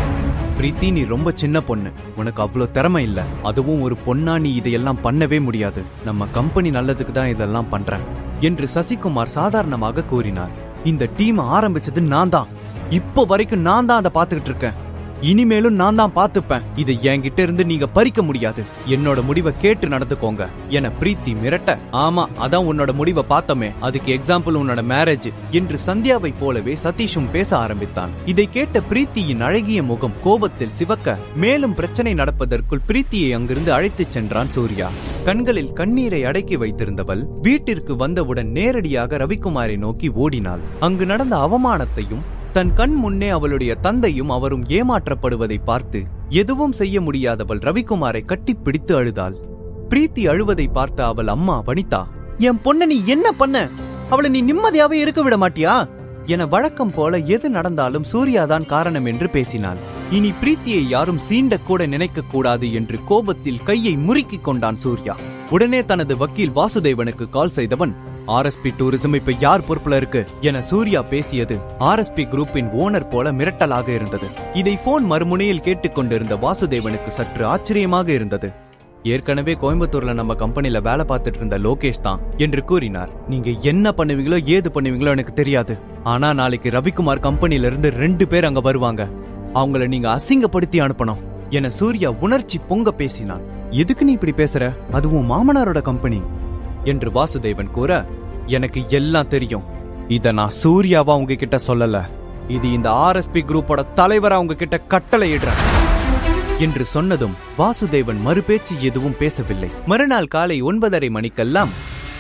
பிரீத்தி, நீ ரொம்ப சின்ன பொண்ணு, உனக்கு அவ்வளவு திறமை இல்ல, அதுவும் ஒரு பொண்ணா நீ இதையெல்லாம் பண்ணவே முடியாது, நம்ம கம்பெனி நல்லதுக்கு தான் இதெல்லாம் பண்றேன் என்று சசிகுமார் சாதாரணமாக கூறினார். இந்த டீம் ஆரம்பிச்சது நான் தான், இப்போ வரைக்கும் நான் தான் அதை பார்த்துக்கிட்டு இருக்கேன், இனிமேலும் நான் தான் பார்த்துப்பேன், இதை என்கிட்ட இருந்து நீங்க பறிக்க முடியாது, என்னோட முடிவை கேட்டு நடந்துக்கோங்க என பிரீத்தி மிரட்ட, ஆமா அதான் உன்னோட முடிவை பார்த்தோமே, அதுக்கு எக்ஸாம்பிள் உன்னோட மேரேஜ் என்று சந்தியாவை போலவே சதீஷும் பேச ஆரம்பித்தான். இதை கேட்ட பிரீத்தியின் அழகிய முகம் கோபத்தில் சிவக்க, மேலும் பிரச்சனை நடப்பதற்குள் பிரீத்தியை அங்கிருந்து அழைத்துச் சென்றான் சூர்யா. கண்களில் கண்ணீரை அடக்கி வைத்திருந்தவள் வீட்டிற்கு வந்தவுடன் நேரடியாக ரவிக்குமாரை நோக்கி ஓடினாள். அங்கு நடந்த அவமானத்தையும் தன் கண் முன்னே அவளுடைய தந்தையும் அவரும் ஏமாற்றப்படுவதை பார்த்து எதுவும் செய்ய முடியாதவள் ரவிக்குமாரை கட்டிப்பிடித்து அழுதாள். பிரீத்தி அழுவதை பார்த்த அவள் அம்மா வனிதா, என் பொண்ண நீ என்ன பண்ண, அவளை நீ நிம்மதியாவே இருக்க விட மாட்டியா என வழக்கம் போல எது நடந்தாலும் சூர்யாதான் காரணம் என்று பேசினாள். இனி பிரீத்தியை யாரும் சீண்ட கூட நினைக்க கூடாது என்று கோபத்தில் கையை முறுக்கிக் கொண்டான் சூர்யா. உடனே தனது வக்கீல் வாசுதேவனுக்கு கால் செய்தவன், ஆர்எஸ்பி டூரிசம் இப்ப யார் பொறுப்புல இருக்கு என சூர்யா பேசியது ஆர்எஸ்பி குரூப்பின் ஓனர் போல மிரட்டலாக இருந்தது. இதை போன் மறுமுனையில் கேட்டுக்கொண்டிருந்த வாசுதேவனுக்கு சற்று ஆச்சரியமாக இருந்தது. ஏற்கனவே கோயம்புத்தூர்ல நம்ம கம்பெனில வேலை பார்த்துட்டு இருந்த லோகேஷ் தான் என்று கூறினார். நீங்க என்ன பண்ணுவீங்களோ ஏது பண்ணுவீங்களோ எனக்கு தெரியாது, ஆனா நாளைக்கு ரவிக்குமார் கம்பெனில இருந்து 2 பேர் அங்க வருவாங்க, அவங்கள நீங்க அசிங்கப்படுத்தி அனுப்பணும் என சூர்யா உணர்ச்சி பொங்க பேசினான். எதுக்கு நீ இப்படி பேசுற, அதுவும் மாமனாரோட கம்பெனி என்று வாசுதேவன் கூற, எனக்கு எல்லாம் தெரியும், இத நான் சூர்யாவா உங்ககிட்ட சொல்லல, இது இந்த ஆர்எஸ்பி குரூப்போட தலைவரா உங்ககிட்ட கட்டளை இடுறேன் என்று சொன்னதும் வாசுதேவன் மறுபேச்சு எதுவும் பேசவில்லை. மறுநாள் காலை 9:30 மணிக்கெல்லாம்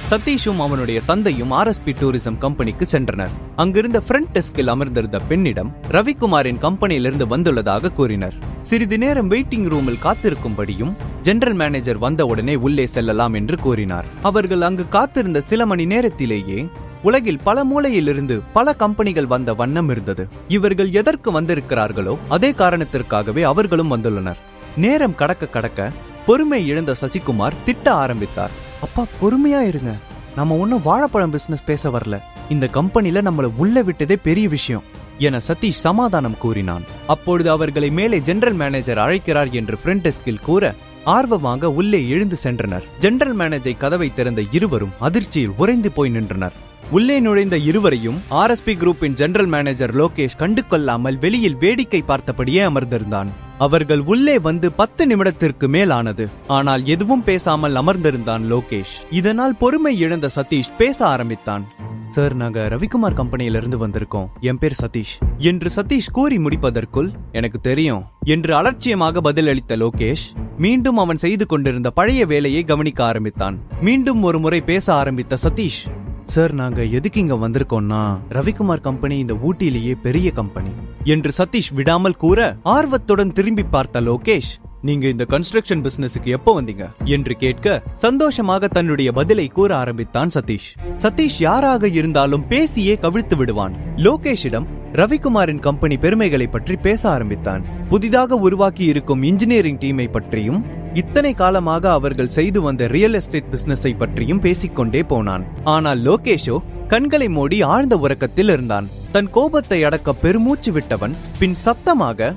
சதீஷும் அவனுடைய தந்தையும் ஆர்எஸ்பி டூரிசம் கம்பெனிக்கு சென்றனர். அங்கிருந்த ஃப்ரண்ட் டெஸ்கில் அமர்ந்திருந்த பெண்ணிடம் ரவிக்குமாரின் கம்பெனியிலிருந்து வந்துள்ளதாக கூறினர். சிறிது நேரம் வெயிட்டிங் ரூமில் காத்திருக்கும்படியும் ஜெனரல் மேனேஜர் வந்தவுடனே உள்ளே செல்லலாம் என்று கூறினார். அவர்கள் அங்கு காத்திருந்த சில மணி நேரத்திலேயே உலகில் பல மூலையிலிருந்து பல கம்பெனிகள் வந்த வண்ணம் இருந்தது. இவர்கள் எதற்கு வந்திருக்கிறார்களோ அதே காரணத்திற்காகவே அவர்களும் வந்துள்ளனர். நேரம் கடக்க கடக்க பொறுமை இழந்த சசிகுமார் திட்ட ஆரம்பித்தார். அப்பா பொறுமையா இருங்க, நம்ம ஒன்னும் வாழைப்பழம் பிசினஸ் பேச வரல, இந்த கம்பெனில நம்மள உள்ள விட்டதே பெரிய விஷயம் என சதீஷ் சமாதானம் கூறினான். அப்பொழுது அவர்களை மேலே ஜெனரல் மேனேஜர் அழைக்கிறார் என்று ஃப்ரண்ட் டெஸ்கில் கூற ஆர்வமாக உள்ளே எழுந்து சென்றனர். ஜெனரல் மேனேஜர் கதவை திறந்த இருவரும் அதிர்ச்சியில் உறைந்து போய் நின்றனர். உள்ளே நுழைந்த இருவரையும் ஆர்எஸ்பி குரூப்பின் ஜெனரல் மேனேஜர் லோகேஷ் கண்டு கொள்ளாமல் வெளியில் வேடிக்கை பார்த்தபடியே அமர்ந்திருந்தான். அவர்கள் உள்ளே வந்து 10 நிமிடத்திற்கு மேல் ஆனது. ஆனால் எதுவும் பேசாமல் அமர்ந்திருந்தான் லோகேஷ். இதனால் பொறுமை இழந்த சதீஷ் பேச ஆரம்பித்தான். சார், நாங்க ரவிக்குமார் கம்பெனியில இருந்து வந்திருக்கோம். என் பேர் சதீஷ் என்று சதீஷ் கூறி முடிப்பதற்குள் எனக்கு தெரியும் என்று அலட்சியமாக பதிலளித்த லோகேஷ் மீண்டும் அவன் செய்து கொண்டிருந்த பழைய வேலையை கவனிக்க ஆரம்பித்தான். மீண்டும் ஒரு முறை பேச ஆரம்பித்த சதீஷ், சார், நாங்க எதுக்கு இங்க வந்திருக்கோம்னா ரவிக்குமார் கம்பெனி இந்த ஊட்டியிலேயே பெரிய கம்பெனி என்று சதீஷ் விடாமல் கூற ஆர்வத்துடன் திரும்பி பார்த்த லோகேஷ், நீங்க இந்த கன்ஸ்ட்ரக்ஷன் பிசினஸுக்கு எப்போ வந்தீங்க என்று கேட்க சந்தோஷமாக தன்னுடைய பதிலை கூற ஆரம்பித்தான் சதீஷ். சதீஷ் யாராக இருந்தாலும் பேசியே கவிழ்த்து விடுவான். லோகேஷிடம் ரவிக்குமாரின் கம்பெனி பெருமைகளை பற்றி பேச ஆரம்பித்தான். புதிதாக உருவாக்கி இருக்கும் இன்ஜினியரிங் டீமை பற்றியும் இத்தனை காலமாக அவர்கள் செய்து வந்த ரியல் எஸ்டேட் பிசினஸை பற்றியும் பேசிக்கொண்டே போனான். ஆனால் லோகேஷோ கண்களை மூடி ஆழ்ந்த உறக்கத்தில் இருந்தான். தன் கோபத்தை அடக்க பெருமூச்சு விட்டவன் பின் சத்தமாக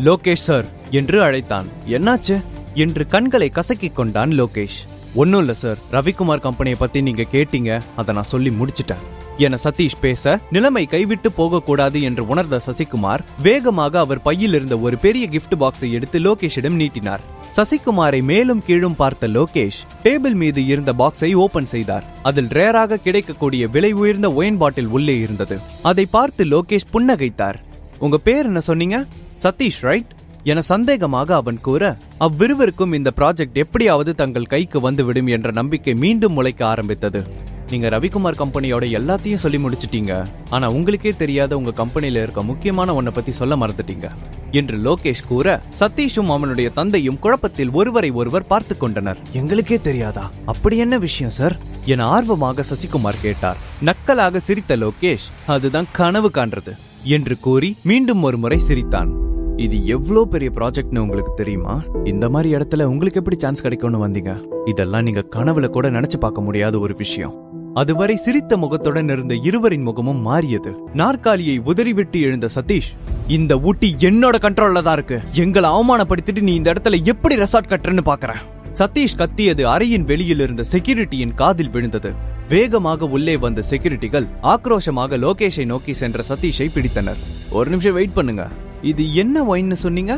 லோகேஷ் சார் என்று அழைத்தான். என்னாச்சு என்று கண்களை கசக்கிக் கொண்டான் லோகேஷ். ஒன்னும் இல்ல சார், ரவிக்குமார் கம்பெனியை பத்தி நீங்க கேட்டீங்க, அதை நான் சொல்லி முடிச்சிட்டேன் என சதீஷ் பேச நிலைமை கைவிட்டு போகக்கூடாது என்று உணர்ந்த சசிகுமார் வேகமாக அவர் பையில் இருந்த ஒரு பெரிய கிஃப்ட் பாக்ஸை எடுத்து லோகேஷிடம் நீட்டினார். சசிகுமாரை மேலும் கீழும் பார்த்த லோகேஷ் டேபிள் மீது இருந்த பாக்ஸை ஓபன் செய்தார். அதில் ரேராக கிடைக்கக்கூடிய விலை உயர்ந்த ஒயின் பாட்டில் உள்ளே இருந்தது. அதை பார்த்து லோகேஷ் புன்னகைத்தார். உங்க பேர் என்ன சொன்னீங்க? சதீஷ் ரைட் என சந்தேகமாக அவன் கூற, அவ்விருவருக்கும் இந்த ப்ராஜெக்ட் எப்படியாவது தங்கள் கைக்கு வந்துவிடும் என்ற நம்பிக்கை மீண்டும் முளைக்க ஆரம்பித்தது. நீங்க ரவிக்குமார் கம்பெனியோட எல்லாத்தையும் சொல்லி முடிச்சிட்டீங்க, ஆனா உங்களுக்கே தெரியாத உங்க கம்பெனியில இருக்க முக்கியமான ஒன்ன பத்தி சொல்ல மறந்துட்டீங்க என்று லோகேஷ் கூற, சதீஷும் அவனுடைய தந்தையும் குழப்பத்தில் ஒருவரை ஒருவர் பார்த்து கொண்டனர். எங்களுக்கே தெரியாதா? அப்படி என்ன விஷயம் சார் என ஆர்வமாக சசிகுமார் கேட்டார். நக்கலாக சிரித்த லோகேஷ், அதுதான் கனவு காண்றது என்று கூறி மீண்டும் ஒரு முறை சிரித்தான். இது எவ்வளவு பெரிய ப்ராஜெக்ட்னு உங்களுக்கு தெரியுமா? இந்த மாதிரி இடத்துல உங்களுக்கு எப்படி சான்ஸ் கிடைக்கும்னு வந்தீங்க? இதெல்லாம் நீங்க கனவுல கூட நினைச்சு பார்க்க முடியாத ஒரு விஷயம். அதுவரை சிரித்த முகத்துடன் இருந்த இருவரின் முகமும் மாறியது. நாற்காலியை உதறிவிட்டு எழுந்த சதீஷ், இந்த ஊட்டி என்னோட கண்ட்ரோல்ல தான் இருக்கு. எங்களை அவமானப்படுத்திட்டு நீ இந்த இடத்துல எப்படி ரெசார்ட் கட்டுறன்னு பாக்குற? சதீஷ் கத்தியது அறையின் வெளியில் இருந்த செக்யூரிட்டியின் காதில் விழுந்தது. வேகமாக உள்ளே வந்த செக்யூரிட்டிகள் ஆக்ரோஷமாக லோகேஷை நோக்கி சென்ற சதீஷை பிடித்தனர். ஒரு நிமிஷம் வெயிட் பண்ணுங்க, இது என்ன ஒயின்னு சொன்னீங்க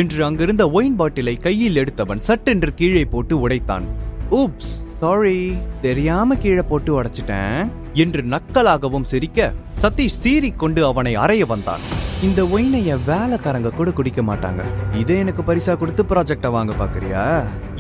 என்று அங்கிருந்த ஒயின் பாட்டிலை கையில் எடுத்தவன் சட்டென்று கீழே போட்டு உடைத்தான். ஊப்ஸ், சாரி, தெரியாம கீழே போட்டு உடைச்சிட்டேன் என்று நக்கலாகவும் சிரிக்க சதீஷ் சீறிக்கொண்டு அவனை அறைய வந்தான். இந்த ஒயினைய வேலைக்காரங்க கூட குடிக்க மாட்டாங்க, இதை எனக்கு பரிசா கொடுத்து ப்ராஜெக்ட வாங்க பாக்குறியா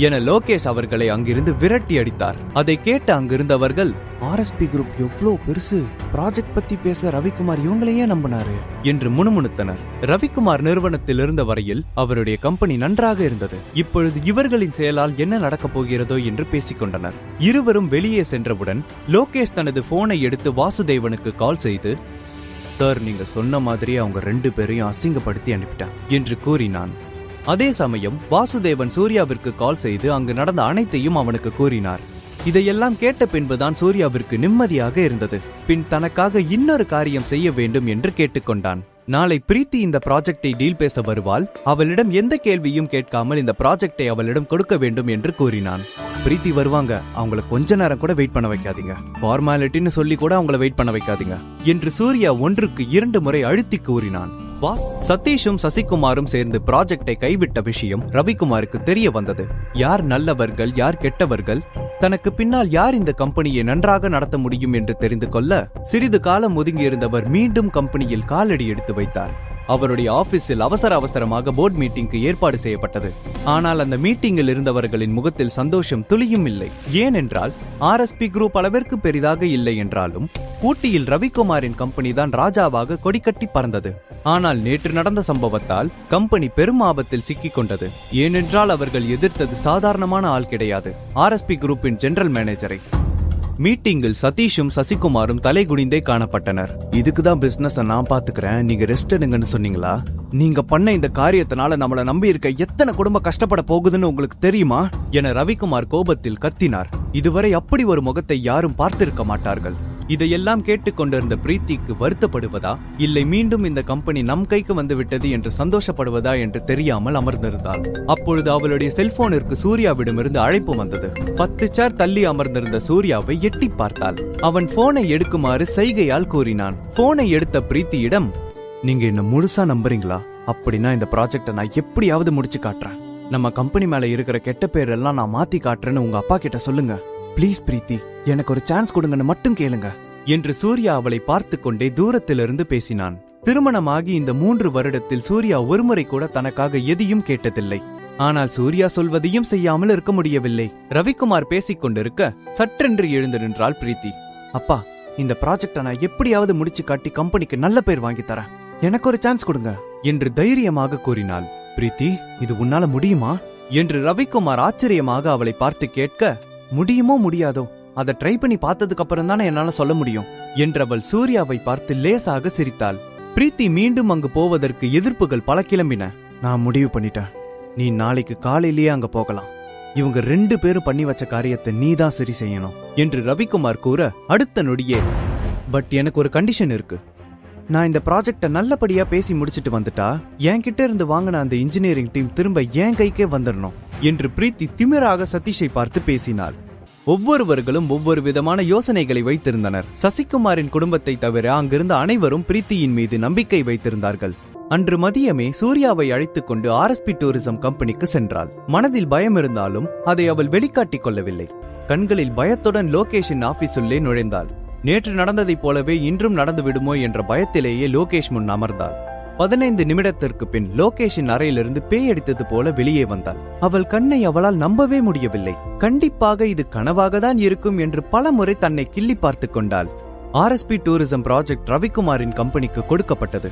என லோகேஷ் அவர்களை அங்கிருந்து விரட்டி அடித்தார். அதை கேட்ட அங்கிருந்தவர்கள், ஆர்எஸ்பி குரூப் எவ்வளவு பெருசு, ப்ராஜெக்ட் பத்தி பேச ரவிக்குமார் இவங்களையே நம்பினாரு என்று முணுமுணுத்தனர். ரவிக்குமார் நிறுவனத்தில் இருந்த வரையில் அவருடைய கம்பெனி நன்றாக இருந்தது. இப்பொழுது இவர்களின் செயலால் என்ன நடக்கப் போகிறதோ என்று பேசிக்கொண்டனர். இருவரும் வெளியே சென்றவுடன் லோகேஷ் தனது போனை எடுத்து வாசுதேவனுக்கு கால் செய்து, சார், நீங்க சொன்ன மாதிரி அவங்க 2 பேரையும் அசிங்கப்படுத்தி அனுப்பிட்டான் என்று கூறினான். அதே சமயம் வாசுதேவன் சூர்யாவிற்கு கால் செய்து அங்கு நடந்த அனைத்தையும் அவனுக்கு கூறினார். இதையெல்லாம் கேட்ட பின்புதான் சூர்யாவிற்கு நிம்மதியாக இருந்தது. பின் தனக்காக இன்னொரு காரியம் செய்ய வேண்டும் என்று கேட்டுக்கொண்டான். நாளை பிரீத்தி இந்த ப்ராஜெக்டை டீல் பேச வருவாள். அவளிடம் எந்த கேள்வியும் கேட்காமல் இந்த ப்ராஜெக்டை அவளிடம் கொடுக்க வேண்டும் என்று கூறினான். பிரீத்தி வருவாங்க, அவங்கள கொஞ்ச நேரம் கூட வெயிட் பண்ண வைக்காதீங்க, ஃபார்மாலிட்டின்னு சொல்லி கூட அவங்கள வெயிட் பண்ண வைக்காதீங்க என்று சூர்யா 1க்கு 2 முறை அழுத்தி கூறினான். சதீஷும் சசிகுமாரும் சேர்ந்து ப்ராஜெக்டை கைவிட்ட விஷயம் ரவிக்குமாருக்கு தெரிய வந்தது. யார் நல்லவர்கள், யார் கெட்டவர்கள், தனக்கு பின்னால் யார் இந்த கம்பெனியை நன்றாக நடத்த முடியும் என்று தெரிந்து கொள்ள சிறிது காலம் ஒதுங்கியிருந்தவர் மீண்டும் கம்பெனியில் காலடி எடுத்து வைத்தார். அவருடைய ஆபீஸில் அவசரமாக போர்ட் மீட்டிங்க்கு ஏற்பாடு செய்யப்பட்டது. ஆனால் அந்த மீட்டிங்கில் இருந்தவர்களின் முகத்தில் சந்தோஷம் துளியும் இல்லை. ஏனென்றால் ஆர்எஸ்பி குரூப் அளவிற்கு பெரிதாக இல்லை என்றாலும் ஊட்டியில் ரவிக்குமாரின் கம்பெனி தான் ராஜாவாக கொடிக்கட்டி பறந்தது. ஆனால் நேற்று நடந்த சம்பவத்தால் கம்பெனி பெரும் ஆபத்தில் சிக்கிக் கொண்டது. ஏனென்றால் அவர்கள் எதிர்த்தது சாதாரணமான ஆள் கிடையாது, ஆர்எஸ்பி குரூப்பின் ஜெனரல் மேனேஜரை. மீட்டிங்கில் சதீஷும் சசிகுமாரும் தலைகுனிந்தே காணப்பட்டனர். இதுக்குதான் பிசினஸ் நான் பாத்துக்கிறேன், நீங்க ரெஸ்ட் எடுங்கன்னு சொன்னீங்களா? நீங்க பண்ண இந்த காரியத்தினால நம்மள நம்பி இருக்க எத்தனை குடும்பம் கஷ்டப்பட போகுதுன்னு உங்களுக்கு தெரியுமா என ரவிக்குமார் கோபத்தில் கத்தினார். இதுவரை அப்படி ஒரு முகத்தை யாரும் பார்த்திருக்க மாட்டார்கள். இதையெல்லாம் கேட்டுக்கொண்டிருந்த பிரீத்திக்கு வருத்தப்படுவதா இல்லை மீண்டும் இந்த கம்பெனி நம் கைக்கு வந்து விட்டது என்று சந்தோஷப்படுவதா என்று தெரியாமல் அமர்ந்திருந்தாள். அப்பொழுது அவளுடைய செல்போனிற்கு சூர்யாவிடமிருந்து அழைப்பு வந்தது. 10 சேர் தள்ளி அமர்ந்திருந்த சூர்யாவை எட்டி பார்த்தாள். அவன் போனை எடுக்குமாறு சைகையால் கூறினான். போனை எடுத்த பிரீத்தியிடம், நீங்க என்ன முழுசா நம்புறீங்களா? அப்படின்னா இந்த ப்ராஜெக்டை நான் எப்படியாவது முடிச்சு காட்டுறேன். நம்ம கம்பெனி மேல இருக்கிற கெட்ட பேர் எல்லாம் நான் மாத்தி காட்டுறேன்னு உங்க அப்பா கிட்ட சொல்லுங்க. பிளீஸ் பிரீத்தி, எனக்கு ஒரு சான்ஸ் கொடுங்கன்னு மட்டும் கேளுங்க என்று சூர்யா அவளை பார்த்து கொண்டே தூரத்திலிருந்து பேசினான். திருமணமாகி இந்த 3 வருடத்தில் சூர்யா ஒருமுறை கூட தனக்காக எதையும் கேட்டதில்லை. ஆனால் சூர்யா சொல்வதையும் செய்யாமல் இருக்க முடியவில்லை. ரவிக்குமார் பேசிக் கொண்டிருக்க சற்றென்று எழுந்து நின்றாள் பிரீத்தி. அப்பா, இந்த ப்ராஜெக்டை நான் எப்படியாவது முடிச்சு காட்டி கம்பெனிக்கு நல்ல பேர் வாங்கி தரேன், எனக்கு ஒரு சான்ஸ் கொடுங்க என்று தைரியமாக கூறினாள். பிரீத்தி, இது உன்னால முடியுமா என்று ரவிக்குமார் ஆச்சரியமாக அவளை பார்த்து கேட்க, முடியுமோ முடியாதோ அதை ட்ரை பண்ணி பார்த்ததுக்கு அப்புறம் தானே என்னால சொல்ல முடியும் என்றவள் சூர்யாவை பார்த்து லேசாக சிரித்தாள். பிரீத்தி மீண்டும் அங்கு போவதற்கு எதிர்ப்புகள் பல கிளம்பின. நான் முடிவு பண்ணிட்டேன், நீ நாளைக்கு காலையிலேயே அங்க போகலாம். இவங்க 2 பேரும் பண்ணி வச்ச காரியத்தை நீதான் சரி செய்யணும் என்று ரவிக்குமார் கூற, அடுத்த நொடியே, பட் எனக்கு ஒரு கண்டிஷன் இருக்கு. நான் இந்த ப்ராஜெக்டை நல்லபடியா பேசி முடிச்சிட்டு வந்துட்டா என்கிட்ட இருந்து வாங்கின அந்த இன்ஜினியரிங் டீம் திரும்ப என் கைக்கே வந்துடணும் என்று பிரீத்தி திமிராக சதீஷை பார்த்து பேசினாள். ஒவ்வொருவர்களும் ஒவ்வொரு விதமான யோசனைகளை வைத்திருந்தனர். சசிகுமாரின் குடும்பத்தை தவிர அங்கிருந்த அனைவரும் பிரீத்தியின் மீது நம்பிக்கை வைத்திருந்தார்கள். அன்று மதியமே சூர்யாவை அழைத்துக் கொண்டு RSP டூரிசம் கம்பெனிக்கு சென்றாள். மனதில் பயம் இருந்தாலும் அதை அவள் வெளிக்காட்டிக் கொள்ளவில்லை. கண்களில் பயத்துடன் லோகேஷின் ஆபீஸுள்ளே நுழைந்தாள். நேற்று நடந்ததைப் போலவே இன்றும் நடந்து விடுமோ என்ற பயத்திலேயே லோகேஷ் முன் அமர்ந்தாள். 15 நிமிடத்திற்கு பின் லோகேஷின் அறையிலிருந்து பேயடித்தது போல வெளியே வந்தாள். அவள் கண்ணை அவளால் நம்பவே முடியவில்லை. கண்டிப்பாக இது கனவாகத்தான் இருக்கும் என்று பல முறை தன்னை கிள்ளி பார்த்து கொண்டாள். RSP டூரிசம் ப்ராஜெக்ட் ரவிக்குமாரின் கம்பெனிக்கு கொடுக்கப்பட்டது.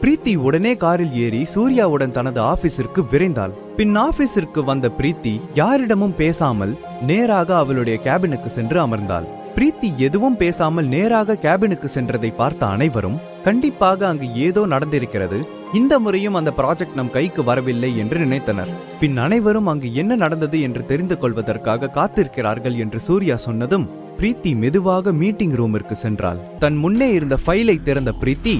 பிரீத்தி உடனே காரில் ஏறி சூர்யாவுடன் தனது ஆபீஸிற்கு விரைந்தாள். பின் ஆபீஸிற்கு வந்த பிரீத்தி யாரிடமும் பேசாமல் நேராக அவளுடைய கேபினுக்கு சென்று அமர்ந்தாள். பிரீத்தி எதுவும் பேசாமல் நேராக கேபினுக்கு சென்றதை பார்த்த அனைவரும் கண்டிப்பாக அங்கு ஏதோ நடந்திருக்கிறது, இந்த முறையும் அந்த ப்ராஜெக்ட் நம் கைக்கு வரவில்லை என்று நினைத்தனர். பின் அனைவரும் அங்கு என்ன நடந்தது என்று தெரிந்து கொள்வதற்காக காத்திருக்கிறார்கள் என்று சூர்யா சொன்னதும் பிரீத்தி மெதுவாக மீட்டிங் ரூமிற்கு சென்றாள். தன் முன்னே இருந்த ஃபைலை திறந்த பிரீத்தி,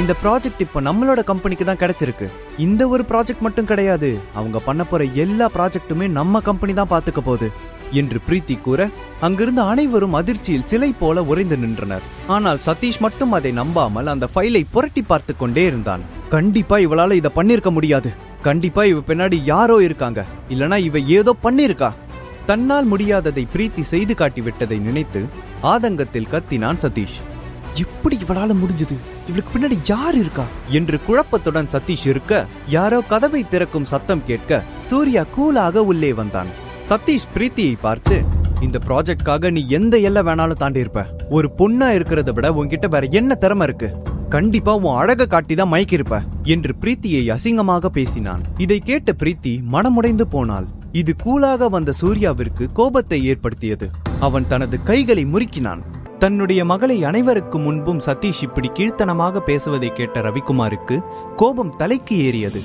இந்த ப்ராஜெக்ட் இப்ப நம்மளோட கம்பெனிக்கு தான் கிடைச்சிருக்கு. இந்த ஒரு ப்ராஜெக்ட் மட்டும் கிடையாது, அவங்க பண்ண போற எல்லா ப்ராஜெக்ட்டுமே நம்ம கம்பெனி தான் பாத்துக்க போகுது என்று பிரீத்தி கூற, அங்கிருந்த அனைவரும் அதிர்ச்சியில் சிலை போல உறைந்து நின்றனர். ஆனால் சதீஷ் மட்டும் அதை நம்பாமல் அந்த ஃபைலை புரட்டி பார்த்து கொண்டே இருந்தான். கண்டிப்பா இவளால இத பண்ணிருக்க முடியாது, கண்டிப்பா இவ பின்னாடி யாரோ இருக்காங்க, இல்லனா இவ ஏதோ பண்ணிருக்கா. தன்னால் முடியாததை பிரீத்தி செய்து காட்டி விட்டதை நினைத்து ஆதங்கத்தில் கத்தினான் சதீஷ். எப்படி இவளால முடிஞ்சது, இவளுக்கு பின்னாடி யார் இருக்கா என்று குழப்பத்துடன் சதீஷ் இருக்க, யாரோ கதவை திறக்கும் சத்தம் கேட்க சூர்யா கூலாக உள்ளே வந்தான். சதீஷ் பிரீத்தியை பார்த்து, இந்த ப்ராஜெக்ட்காக நீ எந்த எல்லை வேணாலும் தாண்டி இருப்ப, ஒரு பொண்ணா இருக்கிறத விட உன்கிட்ட வேற என்ன திறமை இருக்கு, கண்டிப்பா உன் அழக காட்டிதான் மயக்கிருப்ப என்று பிரீத்தியை அசிங்கமாக பேசினான். இதை கேட்ட பிரீத்தி மனமுடைந்து போனாள். இது கூலாக வந்த சூர்யாவிற்கு கோபத்தை ஏற்படுத்தியது. அவன் தனது கைகளை முறுக்கினான். தன்னுடைய மகளை அனைவருக்கு முன்பும் சதீஷ் இப்படி கீழ்த்தனமாக பேசுவதை கேட்ட ரவிக்குமாருக்கு கோபம் தலைக்கு ஏறியது.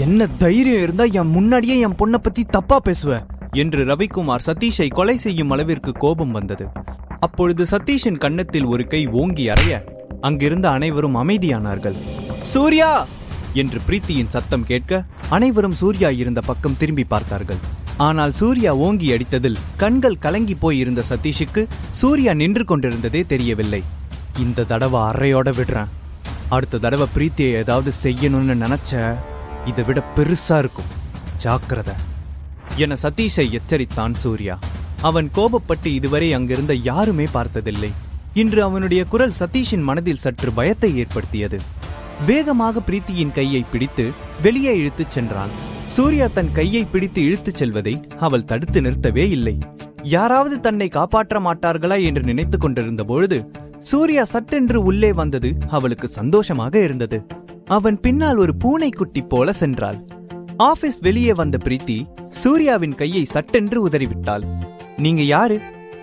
என்ன தைரியம் இருந்தா என் முன்னாடியே என் பொண்ணை பத்தி தப்பா பேசுவ என்று ரவிக்குமார் சதீஷை கொலை செய்யும் அளவிற்கு கோபம் வந்தது. அப்பொழுது சதீஷின் கன்னத்தில் ஒரு கை ஓங்கி அறைய அங்கிருந்த அனைவரும் அமைதியானார்கள். சூர்யா என்று பிரீத்தியின் சத்தம் கேட்க அனைவரும் சூர்யா இருந்த பக்கம் திரும்பி பார்த்தார்கள். ஆனால் சூர்யா ஓங்கி அடித்ததில் கண்கள் கலங்கி போய் இருந்த சதீஷுக்கு சூர்யா நின்று கொண்டிருந்ததே தெரியவில்லை. இந்த தடவை அறையோட விடுறேன், அடுத்த தடவை பிரீத்தியை ஏதாவது செய்யணும்னு நினைச்ச இதை விட பெருசா இருக்கும், ஜாக்கிரதை என சதீஷை எச்சரித்தான் சூர்யா. அவன் கோபப்பட்டு இதுவரை அங்கிருந்த யாருமே பார்த்ததில்லை. இன்று அவனுடைய குரல் சதீஷின் மனதில் சற்று பயத்தை ஏற்படுத்தியது. வேகமாக பிரீத்தியின் கையை பிடித்து வெளியே இழுத்துச் சென்றான். சூர்யா தன் கையை பிடித்து இழுத்துச் செல்வதை அவள் தடுத்து நிறுத்தவே இல்லை. யாராவது தன்னை காப்பாற்ற மாட்டார்களா என்று நினைத்துக் கொண்டிருந்த பொழுது சூர்யா சட்டென்று உள்ளே வந்தது அவளுக்கு சந்தோஷமாக இருந்தது. அவன் பின்னால் ஒரு பூனைக்குட்டி போல சென்றாள். ஆபீஸ் வெளியே வந்த பிரீத்தி சூர்யாவின் கையை சட்டென்று உதறிவிட்டாள். நீங்க யாரு?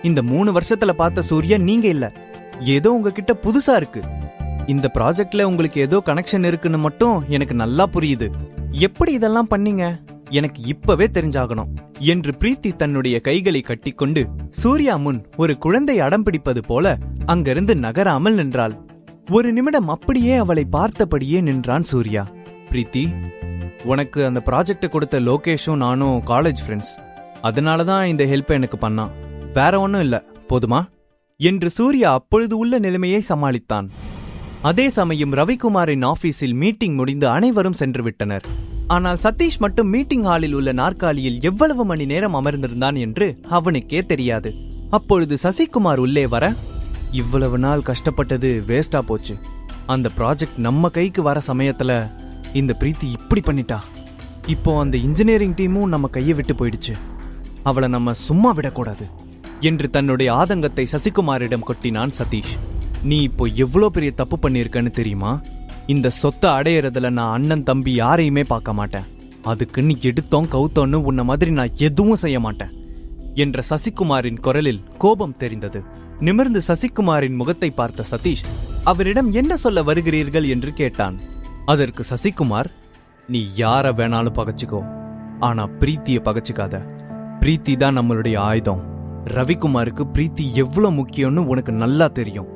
இந்த 3 வருஷத்துல பார்த்த சூர்யா நீங்க இல்ல, ஏதோ உங்ககிட்ட புதுசா இருக்கு. இந்த ப்ராஜெக்ட்ல உங்களுக்கு ஏதோ கனெக்ஷன் இருக்குன்னு மட்டும் எனக்கு நல்லா புரியுது. எப்படி இதெல்லாம் பண்ணீங்க? எனக்கு இப்பவே தெரிஞ்சாகணும் என்று பிரீத்தி தன்னுடைய கைகளை கட்டிக்கொண்டு சூர்யா முன் ஒரு குழந்தை அடம்பிடிப்பது போல அங்கிருந்து நகராமல் நின்றாள். ஒரு நிமிடம் அப்படியே அவளை பார்த்தபடியே நின்றான் சூர்யா. பிரீத்தி, உனக்கு அந்த ப்ராஜெக்டை கொடுத்த லோகேஷும் நானும் காலேஜ் ஃப்ரெண்ட்ஸ். அதனாலதான் இந்த ஹெல்ப் எனக்கு பண்ணான். வேற ஒன்னும் இல்ல, போதுமா என்று சூர்யா அப்பொழுது உள்ள நிலைமையை சமாளித்தான். அதே சமயம் ரவிக்குமாரின் ஆபீஸில் மீட்டிங் முடிந்து அனைவரும் சென்று விட்டனர். ஆனால் சதீஷ் மட்டும் மீட்டிங் ஹாலில் உள்ள நாற்காலியில் எவ்வளவு மணி நேரம் அமர்ந்திருந்தான் என்று அவனுக்கே தெரியாது. அப்பொழுது சசிகுமார் உள்ளே வர, இவ்வளவு நாள் கஷ்டப்பட்டது வேஸ்டா போச்சு. அந்த ப்ராஜெக்ட் நம்ம கைக்கு வர சமயத்துல இந்த பிரீத்தி இப்படி பண்ணிட்டா. இப்போ அந்த இன்ஜினியரிங் டீமும் நம்ம கையை விட்டு போயிடுச்சு. அவளை நம்ம சும்மா விடக்கூடாது என்று தன்னுடைய ஆதங்கத்தை சசிகுமாரிடம் கொட்டினான் சதீஷ். நீ இப்போ எவ்வளோ பெரிய தப்பு பண்ணியிருக்கன்னு தெரியுமா? இந்த சொத்தை அடையிறதுல நான் அண்ணன் தம்பி யாரையுமே பார்க்க மாட்டேன். அதுக்குன்னு எடுத்தோம் கவுத்தோன்னு உன்ன மாதிரி நான் எதுவும் செய்ய மாட்டேன் என்ற சசிகுமாரின் குரலில் கோபம் தெரிந்தது. நிமிர்ந்து சசிகுமாரின் முகத்தை பார்த்த சதீஷ் அவரிடம் என்ன சொல்ல வருகிறீர்கள் என்று கேட்டான். அதற்கு சசிகுமார், நீ யார வேணாலும் பகச்சுக்கோ, ஆனா பிரீத்திய பகச்சுக்காத. பிரீத்தி தான் நம்மளுடைய ஆயுதம். ரவிக்குமாருக்கு பிரீத்தி எவ்வளவு முக்கியம்னு உனக்கு நல்லா தெரியும்.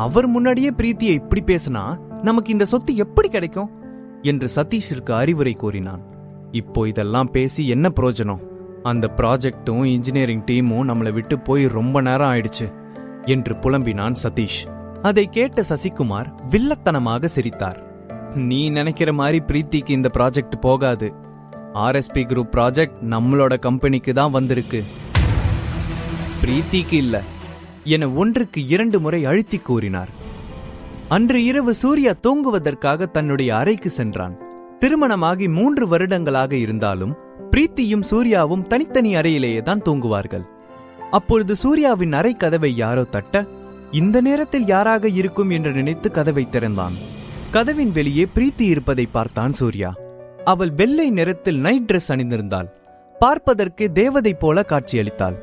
அவர் முன்னாடியே பிரீத்தியை இப்படி பேசினா நமக்கு இந்த சொத்து எப்படி கிடைக்கும் என்று சதீஷிற்கு அறிவுரை கூறினான். இப்போ இதெல்லாம் பேசி என்ன பிரயோஜனம்? அந்த ப்ராஜெக்டும் இன்ஜினியரிங் டீமும் நம்மளை விட்டு போய் ரொம்ப நேரம் ஆயிடுச்சு என்று புலம்பினான் சதீஷ். அதை கேட்ட சசிகுமார் வில்லத்தனமாக சிரித்தார். நீ நினைக்கிற மாதிரி பிரீத்திக்கு இந்த ப்ராஜெக்ட் போகாது. RSP குரூப் ப்ராஜெக்ட் நம்மளோட கம்பெனிக்கு தான் வந்திருக்கு, பிரீத்திக்கு இல்ல என 1க்கு 2 முறை அழுத்தி கூறினார். அன்று இரவு சூர்யா தூங்குவதற்காக தன்னுடைய அறைக்கு சென்றான். திருமணமாகி 3 வருடங்களாக இருந்தாலும் பிரீத்தியும் சூர்யாவும் தனித்தனி அறையிலேயே தான் தூங்குவார்கள். அப்பொழுது சூர்யாவின் அறை கதவை யாரோ தட்ட, இந்த நேரத்தில் யாராக இருக்கும் என்று நினைத்து கதவை திறந்தான். கதவின் வெளியே பிரீத்தி இருப்பதை பார்த்தான் சூர்யா. அவள் வெள்ளை நிறத்தில் நைட் டிரெஸ் அணிந்திருந்தாள். பார்ப்பதற்கு தேவதை போல காட்சியளித்தாள்.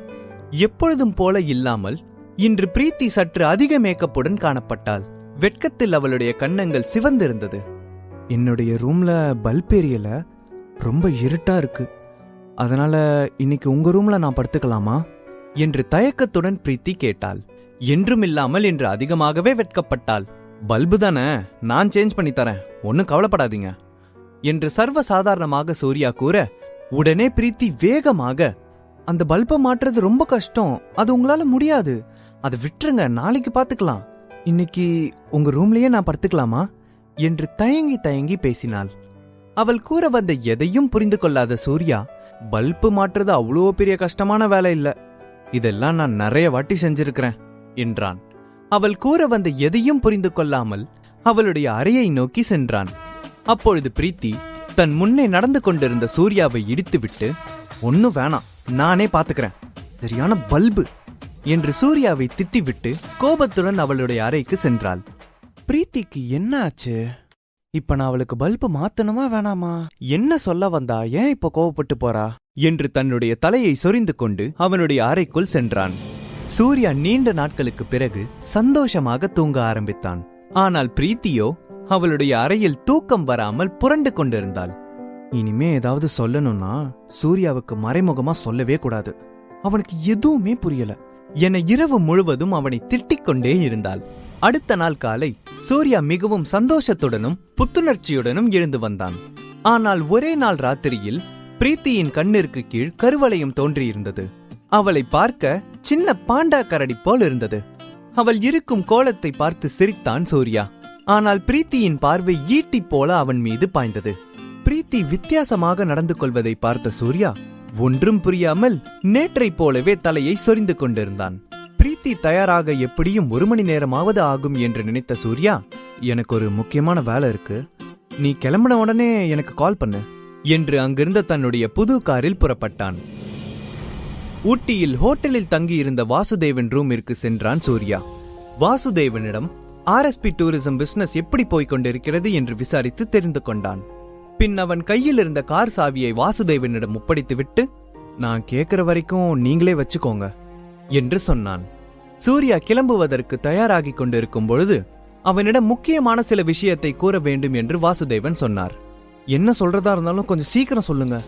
எப்பொழுதும் போல இல்லாமல் இன்று பிரீத்தி சற்று அதிக மேக்கப்புடன் காணப்பட்டாள். வெட்கத்தில் அவளுடைய கன்னங்கள் சிவந்திருந்தது. என்னுடைய ரூம்ல பல்ப் எரியல, ரொம்ப இருட்டா இருக்கு. அதனால இன்னைக்கு உங்க ரூம்ல நான் படுத்துக்கலாமா என்று தயக்கத்துடன் பிரீத்தி கேட்டாள். என்றுமில்லாமல் என்று அதிகமாகவே வெட்கப்பட்டாள். பல்பு தானே, நான் சேஞ்ச் பண்ணி தரேன், ஒன்னும் கவலைப்படாதீங்க என்று சர்வசாதாரணமாக சூர்யா கூற, உடனே பிரீத்தி வேகமாக, அந்த பல்பை மாற்றுறது ரொம்ப கஷ்டம், அது உங்களால முடியாது, அதை விட்டுருங்க, நாளைக்கு பாத்துக்கலாம், இன்னைக்கு உங்க ரூம்லயே நான் படுத்துக்கலாமா என்று தயங்கி தயங்கி பேசினாள். அவள் கூற வந்த எதையும் புரிந்து கொள்ளாத சூர்யா, பல்பு மாற்றுறது அவ்வளோ பெரிய கஷ்டமான வேலை இல்ல, இதெல்லாம் நான் நிறைய வாட்டி செஞ்சிருக்கிறேன் என்றான். அவள் கூற வந்த எதையும் புரிந்து கொள்ளாமல் அவளுடைய அறையை நோக்கி சென்றான். அப்பொழுது பிரீத்தி தன் முன்னே நடந்து கொண்டிருந்த சூர்யாவை இடித்துவிட்டு, ஒன்னும் வேணாம், நானே பாத்துக்கிறேன், சரியான பல்பு என்று சூர்யாவை திட்டிவிட்டு கோபத்துடன் அவளுடைய அறைக்கு சென்றாள். பிரீத்திக்கு என்ன ஆச்சு? இப்ப நான் அவளுக்கு பல்பு மாத்தணுமா வேணாமா? என்ன சொல்ல வந்தா? ஏன் இப்ப கோபப்பட்டு போறா என்று தன்னுடைய தலையை சொரிந்து கொண்டு அவனுடைய அறைக்குள் சென்றான். சூர்யா நீண்ட நாட்களுக்கு பிறகு சந்தோஷமாக தூங்க ஆரம்பித்தான். ஆனால் பிரீத்தியோ அவளுடைய அறையில் தூக்கம் வராமல் புரண்டு கொண்டிருந்தாள். இனிமே ஏதாவது சொல்லணும்னா சூர்யாவுக்கு மறைமுகமா சொல்லவே கூடாது, அவனுக்கு எதுவுமே புரியல என இரவு முழுவதும் அவனை திட்டிக் கொண்டே இருந்தாள். அடுத்த நாள் காலை சூர்யா மிகவும் சந்தோஷத்துடனும் புத்துணர்ச்சியுடனும் எழுந்து வந்தான். ஆனால் ஒரே நாள் ராத்திரியில் பிரீத்தியின் கண்ணிற்கு கீழ் கருவளையம் தோன்றியிருந்தது. அவளை பார்க்க சின்ன பாண்டா கரடி போல் இருந்தது. அவள் இருக்கும் கோலத்தை பார்த்து சிரித்தான் சூர்யா. ஆனால் பிரீத்தியின் பார்வை ஈட்டி போல அவன் மீது பாய்ந்தது. பிரீத்தி வித்தியாசமாக நடந்து கொள்வதை பார்த்த சூர்யா ஒன்றும் புரியாமல் நேற்றை போலவே தலையை சொரிந்து கொண்டிருந்தான். பிரீத்தி தயாராக எப்படியும் 1 மணி நேரமாவது ஆகும் என்று நினைத்த சூர்யா, எனக்கு ஒரு முக்கியமான வேலை இருக்கு, நீ கிளம்பின உடனே எனக்கு கால் பண்ணு என்று அங்கிருந்த தன்னுடைய புது காரில் புறப்பட்டான். ஊட்டியில் ஹோட்டலில் தங்கியிருந்த வாசுதேவன் ரூமிற்கு சென்றான் சூர்யா. வாசுதேவனிடம் RSP டூரிசம் பிசினஸ் எப்படி போய்கொண்டிருக்கிறது என்று விசாரித்து தெரிந்து கொண்டான். பின் அவன் கையில் இருந்த கார் சாவியை வாசுதேவனிடம் ஒப்படைத்துவிட்டு, நான் கேட்கிற வரைக்கும் நீங்களே வச்சுக்கோங்க என்று சொன்னான். சூர்யா கிளம்புவதற்கு தயாராகி கொண்டிருக்கும் பொழுது அவனிடம் முக்கியமான சில விஷயத்தை கூற வேண்டும் என்று வாசுதேவன் சொன்னார். என்ன சொல்றதா இருந்தாலும் கொஞ்சம் சீக்கிரம் சொல்லுங்க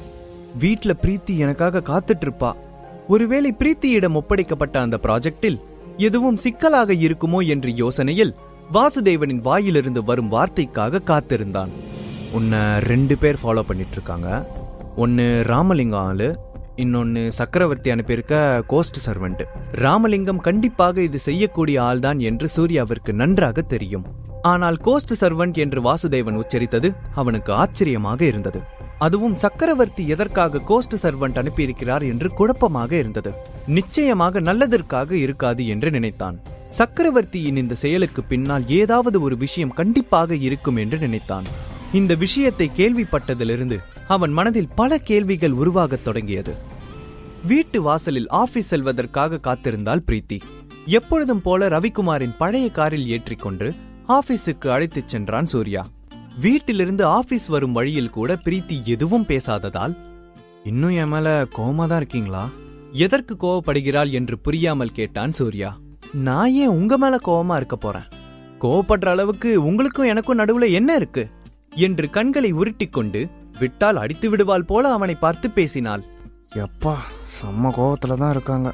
வீட்ல பிரீத்தி எனக்காக காத்துட்டு இருப்பா. ஒருவேளை பிரீத்தியிடம் ஒப்படைக்கப்பட்ட அந்த ப்ராஜெக்டில் எதுவும் சிக்கலாக இருக்குமோ என்ற யோசனையில் வாசுதேவனின் வாயிலிருந்து வரும் வார்த்தைக்காக காத்திருந்தான். உன்னை 2 பேர் ஃபாலோ பண்ணிட்டு இருக்காங்க. ஒன்னு ராமலிங்கம் ஆளு, இன்னொன்னு சக்கரவர்த்தி அனுப்பியிருக்க கோஸ்ட் சர்வெண்ட். ராமலிங்கம் கண்டிப்பாக இது செய்யக்கூடிய ஆள்தான் என்று சூர்யாவிற்கு நன்றாக தெரியும். ஆனால் கோஸ்ட் சர்வெண்ட் என்று வாசுதேவன் உச்சரித்தது அவனுக்கு ஆச்சரியமாக இருந்தது. அதுவும் சக்கரவர்த்தி எதற்காக கோஸ்ட் சர்வெண்ட் அனுப்பியிருக்கிறார் என்று குழப்பமாக இருந்தது. நிச்சயமாக நல்லதற்காக இருக்காது என்று நினைத்தான். சக்கரவர்த்தியின் இந்த செயலுக்கு பின்னால் ஏதாவது ஒரு விஷயம் கண்டிப்பாக இருக்கும் என்று நினைத்தான். இந்த விஷயத்தை கேள்விப்பட்டதிலிருந்து அவன் மனதில் பல கேள்விகள் உருவாகத் தொடங்கியது. வீட்டு வாசலில் ஆபீஸ் செல்வதற்காக காத்திருந்தாள் பிரீத்தி. எப்பொழுதும் போல ரவிக்குமாரின் பழைய காரில் ஏற்றிக்கொண்டு ஆபீஸுக்கு அழைத்துச் சென்றான் சூர்யா. வீட்டிலிருந்து ஆபீஸ் வரும் வழியில் கூட பிரீத்தி எதுவும் பேசாததால், இன்னும் என் மேல கோவமா தான் இருக்கீங்களா? எதற்கு கோவப்படுகிறாள் என்று புரியாமல் கேட்டான் சூர்யா. நான் ஏன் உங்க மேல கோவமா இருக்க போறேன்? கோவப்படுற அளவுக்கு உங்களுக்கும் எனக்கும் நடுவுல என்ன இருக்கு என்று கண்களை உருட்டிக்கொண்டு விட்டால் அடித்து விடுவாள் போல அவனை பார்த்து பேசினாள். எப்பா, செம்ம கோவத்துல தான் இருக்காங்க.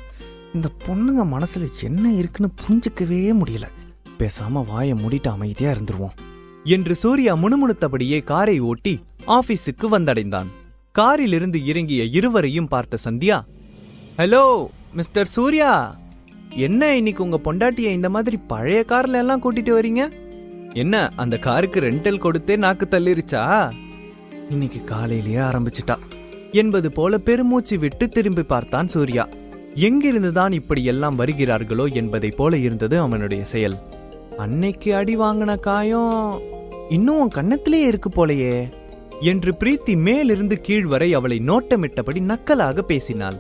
இந்த பொண்ணுங்க மனசுல என்ன இருக்குன்னு புரிஞ்சுக்கவே முடியல. பேசாம வாயை மூடிட்டு அமைதியா இருந்துருவோம் என்று சூர்யா முணுமுணுத்தபடியே காரை ஓட்டி ஆபீஸுக்கு வந்தடைந்தான். காரில் இருந்து இறங்கிய இருவரையும் பார்த்த சந்தியா, ஹலோ மிஸ்டர் சூர்யா, என்ன இன்னைக்கு உங்க பொண்டாட்டிய இந்த மாதிரி பழைய கார்ல எல்லாம் கூட்டிட்டு வரீங்க? என்ன அந்த காருக்கு ரெண்டல் கொடுத்தே நாக்கு தள்ளிருச்சா? இன்னைக்கு காலையிலேயே ஆரம்பிச்சிட்டா என்பது போல பெருமூச்சு விட்டு திரும்பி பார்த்தான் சூர்யா. எங்கிருந்துதான் இப்படி எல்லாம் வருகிறார்களோ என்பதை போல இருந்தது அவனுடைய செயல். அன்னைக்கு அடி வாங்கின காயம் இன்னும் கண்ணத்திலே இருக்கு போலையே என்று பிரீத்தி மேலிருந்து கீழ் வரை அவளை நோட்டமிட்டபடி நக்கலாக பேசினாள்.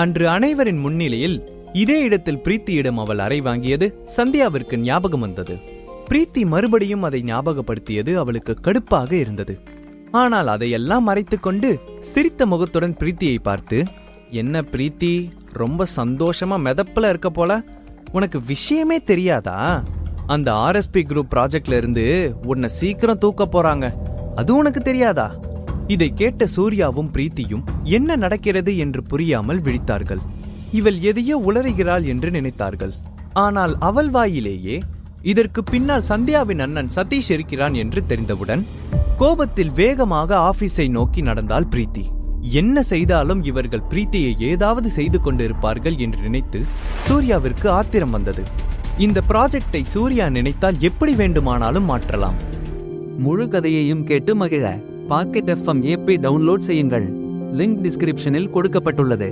அன்று அனைவரின் முன்னிலையில் இதே இடத்தில் பிரீத்தியிடம் அவள் அறை வாங்கியது சந்தியாவிற்கு ஞாபகம் வந்தது. பிரீத்தி மறுபடியும் அதை ஞாபகப்படுத்தியது அவளுக்கு கடுப்பாக இருந்தது. ஆனால் அதையெல்லாம் மறைத்துக்கொண்டு சிரித்த முகத்துடன் பிரீத்தியை பார்த்து, என்ன பிரீத்தி, ரொம்ப சந்தோஷமா மெதப்பல இருக்க போல, உனக்கு விஷயமே தெரியாதா? அந்த ஆர்எஸ்பி குரூப் ப்ராஜெக்ட்ல இருந்து உன்னை சீக்கிரம் தூக்க போறாங்க, அது உனக்கு தெரியாதா? இதை கேட்ட சூர்யாவும் பிரீத்தியும் என்ன நடக்கிறது என்று புரியாமல் விழித்தார்கள். இவள் எதையோ உளறுகிறாள் என்று நினைத்தார்கள். ஆனால் அவள் வாயிலேயே இதற்கு பின்னால் சந்தியாவின் அண்ணன் சதீஷ் இருக்கிறான் என்று தெரிந்தவுடன் கோபத்தில் வேகமாக ஆபீஸை நோக்கி நடந்தாள் பிரீத்தி. என்ன செய்தாலும் இவர்கள் பிரீத்தியை ஏதாவது செய்து கொண்டிருப்பார்கள் என்று நினைத்து சூர்யாவிற்கு ஆத்திரம் வந்தது. இந்த ப்ராஜெக்டை சூர்யா நினைத்தால் எப்படி வேண்டுமானாலும் மாற்றலாம். முழு கதையையும் கேட்டு மகிழ பாக்கெட் FM ஆப்பை டவுன்லோட் செய்யுங்கள். லிங்க் டிஸ்கிரிப்ஷனில் கொடுக்கப்பட்டுள்ளது.